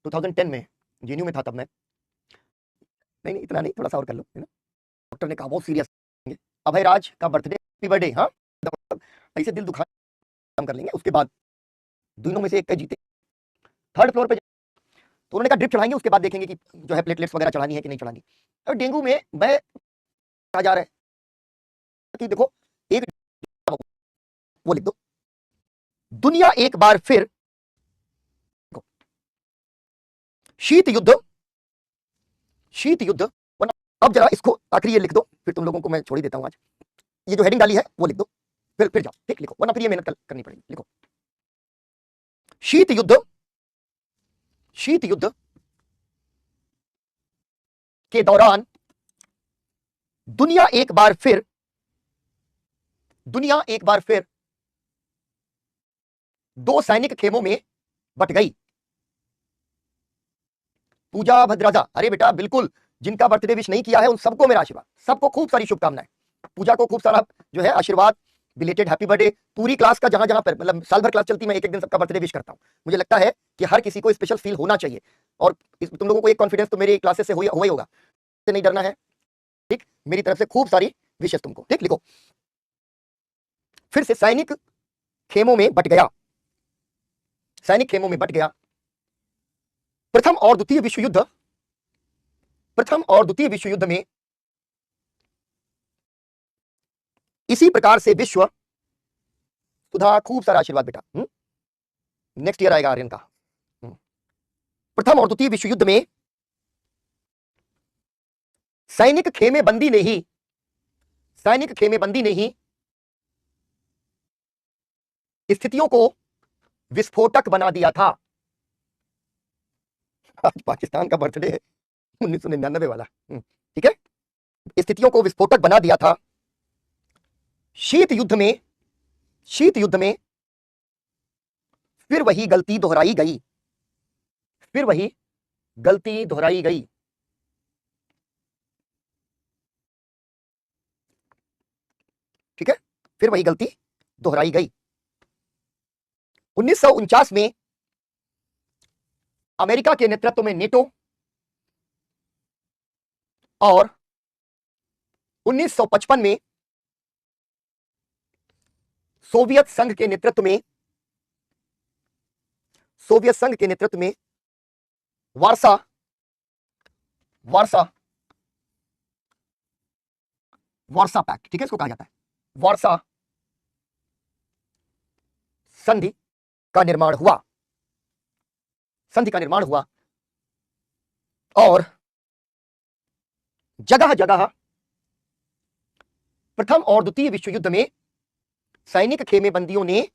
2010 में, जेएनयू में था तब मैं, नहीं नहीं इतना नहीं, थोड़ा सा और कर लो, है ना। डॉक्टर ने कहा बहुत सीरियस, अभय राज का बर्थडे, हैप्पी बर्थडे, हाँ ऐसे दिल दुखा काम कर लेंगे। उसके बाद दोनों में से एक का जीते, 3rd फ्लोर पे, तो उन्होंने कहा ड्रिप चढ़ाएंगे, उसके बाद देखेंगे कि जो है प्लेटलेट्स वगैरह चढ़ानी है कि नहीं चढ़ानी। और डेंगू में मैं कहा जा रहा है कि देखो एक, वो लिख दो, दुनिया एक बार फिर शीत युद्ध, शीत युद्ध। अब जरा इसको आखिरी ये लिख दो, फिर तुम लोगों को मैं छोड़ ही देता हूं आज। ये जो हेडिंग डाली है वो लिख दो, फिर जाओ, ठीक, लिखो, वरना फिर ये मेहनत करनी पड़ेगी। लिखो, शीत युद्ध, शीत युद्ध के दौरान दुनिया एक बार फिर, दुनिया एक बार फिर 2 सैनिक खेमों में बट गई। पूजा भद्राजा, अरे बेटा बिल्कुल, जिनका बर्थडे विश नहीं किया है उन सबको मेरा आशीर्वाद, सबको खूब सारी शुभकामनाएं। पूजा को खूब सारा जो है आशीर्वाद, बिलेटेड हैप्पी बर्थडे। पूरी क्लास का जहां जहां पर, मतलब साल भर क्लास चलती, मैं एक एक दिन सबका बर्थडे विश करता हूं। मुझे लगता है कि हर किसी को स्पेशल फील होना चाहिए, और तुम लोगों को एक कॉन्फिडेंस तो मेरी क्लासेस से हुआ ही होगा, नहीं डरना है, ठीक। मेरी तरफ से खूब सारी विशेष तुमको, ठीक। लिखो, फिर से सैनिक खेमों में बट गया, सैनिक खेमों में बट गया। प्रथम और द्वितीय विश्व युद्ध, प्रथम और द्वितीय विश्व युद्ध में इसी प्रकार से विश्व, सुधा खूब सारा आशीर्वाद बेटा, नेक्स्ट ईयर आएगा आर्यन का। प्रथम और द्वितीय विश्व युद्ध में सैनिक खेमेबंदी ने ही, सैनिक खेमेबंदी ने ही स्थितियों को विस्फोटक बना दिया था। आज पाकिस्तान का बर्थडे है 1999 वाला, ठीक है। स्थितियों को विस्फोटक बना दिया था। शीत युद्ध में, शीत युद्ध में फिर वही गलती दोहराई गई, फिर वही गलती दोहराई गई। ठीक है, फिर वही गलती दोहराई गई। 1949 में अमेरिका के नेतृत्व में नेटो और 1955 में सोवियत संघ के नेतृत्व में, सोवियत संघ के नेतृत्व में वार्सा, वार्सा, वार्सा पैक्ट, ठीक है, इसको कहा जाता है वार्सा संधि का निर्माण हुआ, संधि का निर्माण हुआ। और जगह जगह प्रथम और द्वितीय विश्व युद्ध में सैनिक खेमेबंदियों ने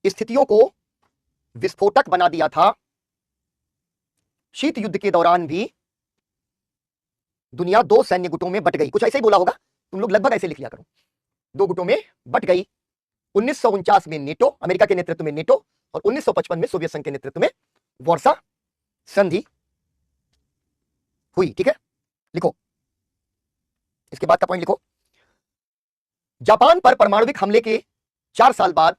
स्थितियों को विस्फोटक बना दिया था। शीत युद्ध के दौरान भी दुनिया 2 सैन्य गुटों में बट गई, कुछ ऐसे ही बोला होगा, तुम लोग लगभग ऐसे लिख लिया करो, 2 गुटों में बट गई। 1949 में नेटो, अमेरिका के नेतृत्व में नेटो, और 1955 में सोवियत संघ के नेतृत्व में वार्सा संधि हुई। ठीक है, लिखो इसके बाद का पॉइंट लिखो। जापान पर परमाणुविक हमले के 4 साल बाद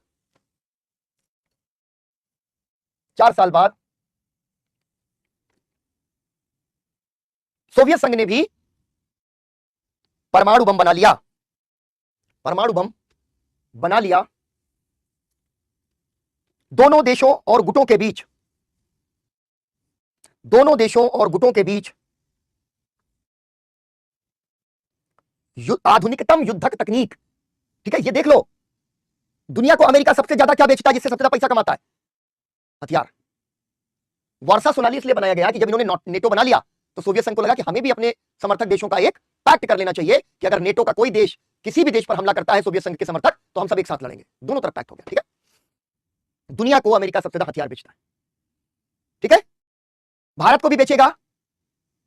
सोवियत संघ ने भी परमाणु बम बना लिया। दोनों देशों और गुटों के बीच आधुनिकतम युद्धक तकनीक। ठीक है, ये देख लो, दुनिया को अमेरिका सबसे ज्यादा क्या बेचता है, जिससे सबसे ज्यादा पैसा कमाता है? हथियार। वार्सा सोनाली इसलिए बनाया गया कि जब इन्होंने नेटो बना लिया तो सोवियत संघ को लगा कि हमें भी अपने समर्थक देशों का एक पैक्ट कर लेना चाहिए कि अगर नेटो का कोई देश किसी भी देश पर हमला करता है सोवियत संघ के समर्थक, तो हम सब एक साथ लड़ेंगे। दोनों तरफ पैक्ट हो गया। ठीक है, दुनिया को अमेरिका सबसे ज्यादा हथियार बेचता है। ठीक है, भारत को भी बेचेगा।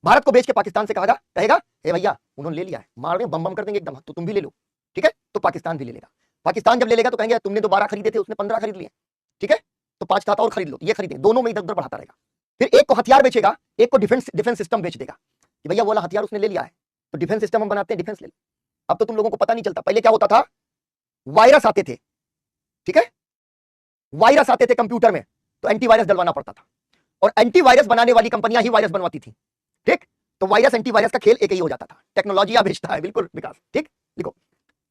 भारत को बेच के पाकिस्तान से कहेगा हे भैया उन्होंने ले लिया है, मार दें, बम कर देंगे एकदम, तो तुम भी ले लो। ठीक है, तो पाकिस्तान भी ले लेगा। पाकिस्तान जब ले लेगा तो कहेंगे तुमने तो 12 खरीदे थे, उसने 15 खरीद लिए। ठीक है, तो 5 था और खरीद लो, ये खरीदे। दोनों में इधर उधर बढ़ाता रहेगा। फिर एक को हथियार बेचेगा, एक को डिफेंस सिस्टम बेच देगा कि भैया वाला हथियार उसने ले लिया है तो डिफेंस सिस्टम हम बनाते हैं, डिफेंस ले लो। अब तो तुम लोगों को पता नहीं चलता, पहले क्या होता था, वायरस आते थे। ठीक है, वायरस आते थे कंप्यूटर में, तो एंटीवायरस डलवाना पड़ता था, और एंटीवायरस बनाने वाली कंपनियां ही वायरस बनवाती थी। ठीक, तो वायरस एंटीवायरस का खेल एक ही हो जाता था। टेक्नोलॉजी बेचता है, बिल्कुल विकास। ठीक, लिखो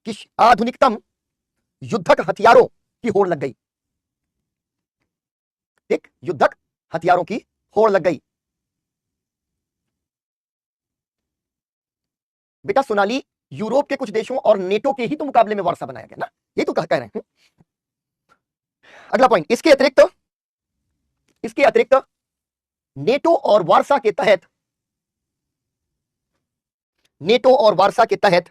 कि आधुनिकतम युद्धक हथियारों की होड़ लग गई। ठीक, युद्धक हथियारों की होड़ लग गई। बेटा सोनाली, यूरोप के कुछ देशों और नेटो के ही तो मुकाबले में वार्सा बनाया गया ना, ये तो कह रहे हैं। अगला पॉइंट, इसके अतिरिक्त नेटो और वार्सा के तहत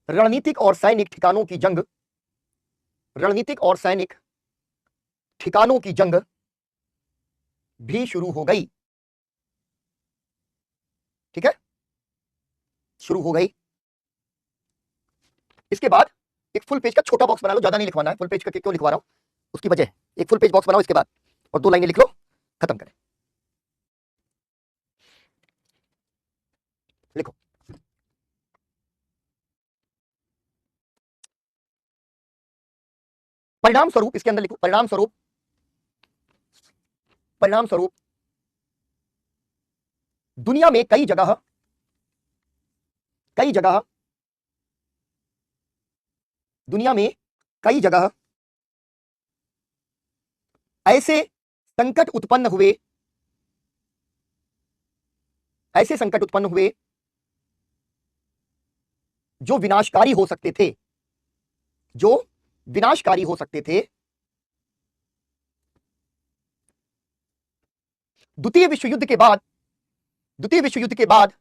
रणनीतिक और सैनिक ठिकानों की जंग भी शुरू हो गई। ठीक है, शुरू हो गई। इसके बाद एक फुल पेज का छोटा बॉक्स बना लो, ज्यादा नहीं लिखवाना है। फुल पेज का क्यों लिखवा रहा हूं, उसकी वजह, एक फुल पेज बॉक्स बनाओ इसके बाद, और 2 लाइनें लिख लो, खत्म करें। लिखो परिणाम स्वरूप, इसके अंदर लिखो परिणाम स्वरूप दुनिया में कई जगह ऐसे संकट उत्पन्न हुए जो विनाशकारी हो सकते थे। द्वितीय विश्व युद्ध के बाद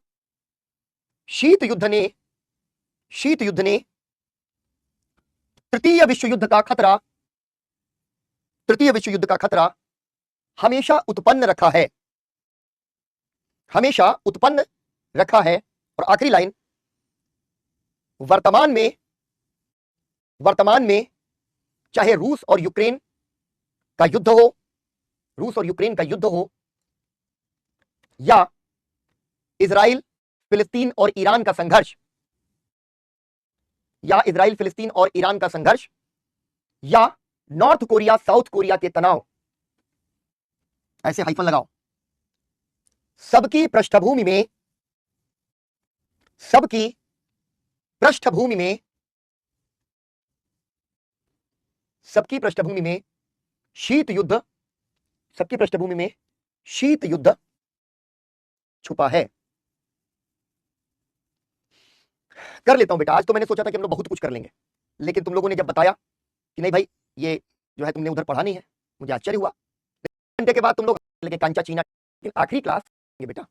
शीत युद्ध ने तृतीय विश्व युद्ध का खतरा हमेशा उत्पन्न रखा है। और आखिरी लाइन, वर्तमान में चाहे रूस और यूक्रेन का युद्ध हो या इजराइल फिलिस्तीन और ईरान का संघर्ष या नॉर्थ कोरिया साउथ कोरिया के तनाव, ऐसे हाइफन लगाओ, सबकी पृष्ठभूमि में शीत युद्ध छुपा है। कर लेता हूं बेटा, आज तो मैंने सोचा था कि हम लोग बहुत कुछ कर लेंगे, लेकिन तुम लोगों ने जब बताया कि नहीं भाई ये जो है तुमने उधर पढ़ा नहीं है, मुझे आश्चर्य हुआ। घंटे के बाद तुम लोग लेके कांचा चीना, आखिरी क्लास बेटा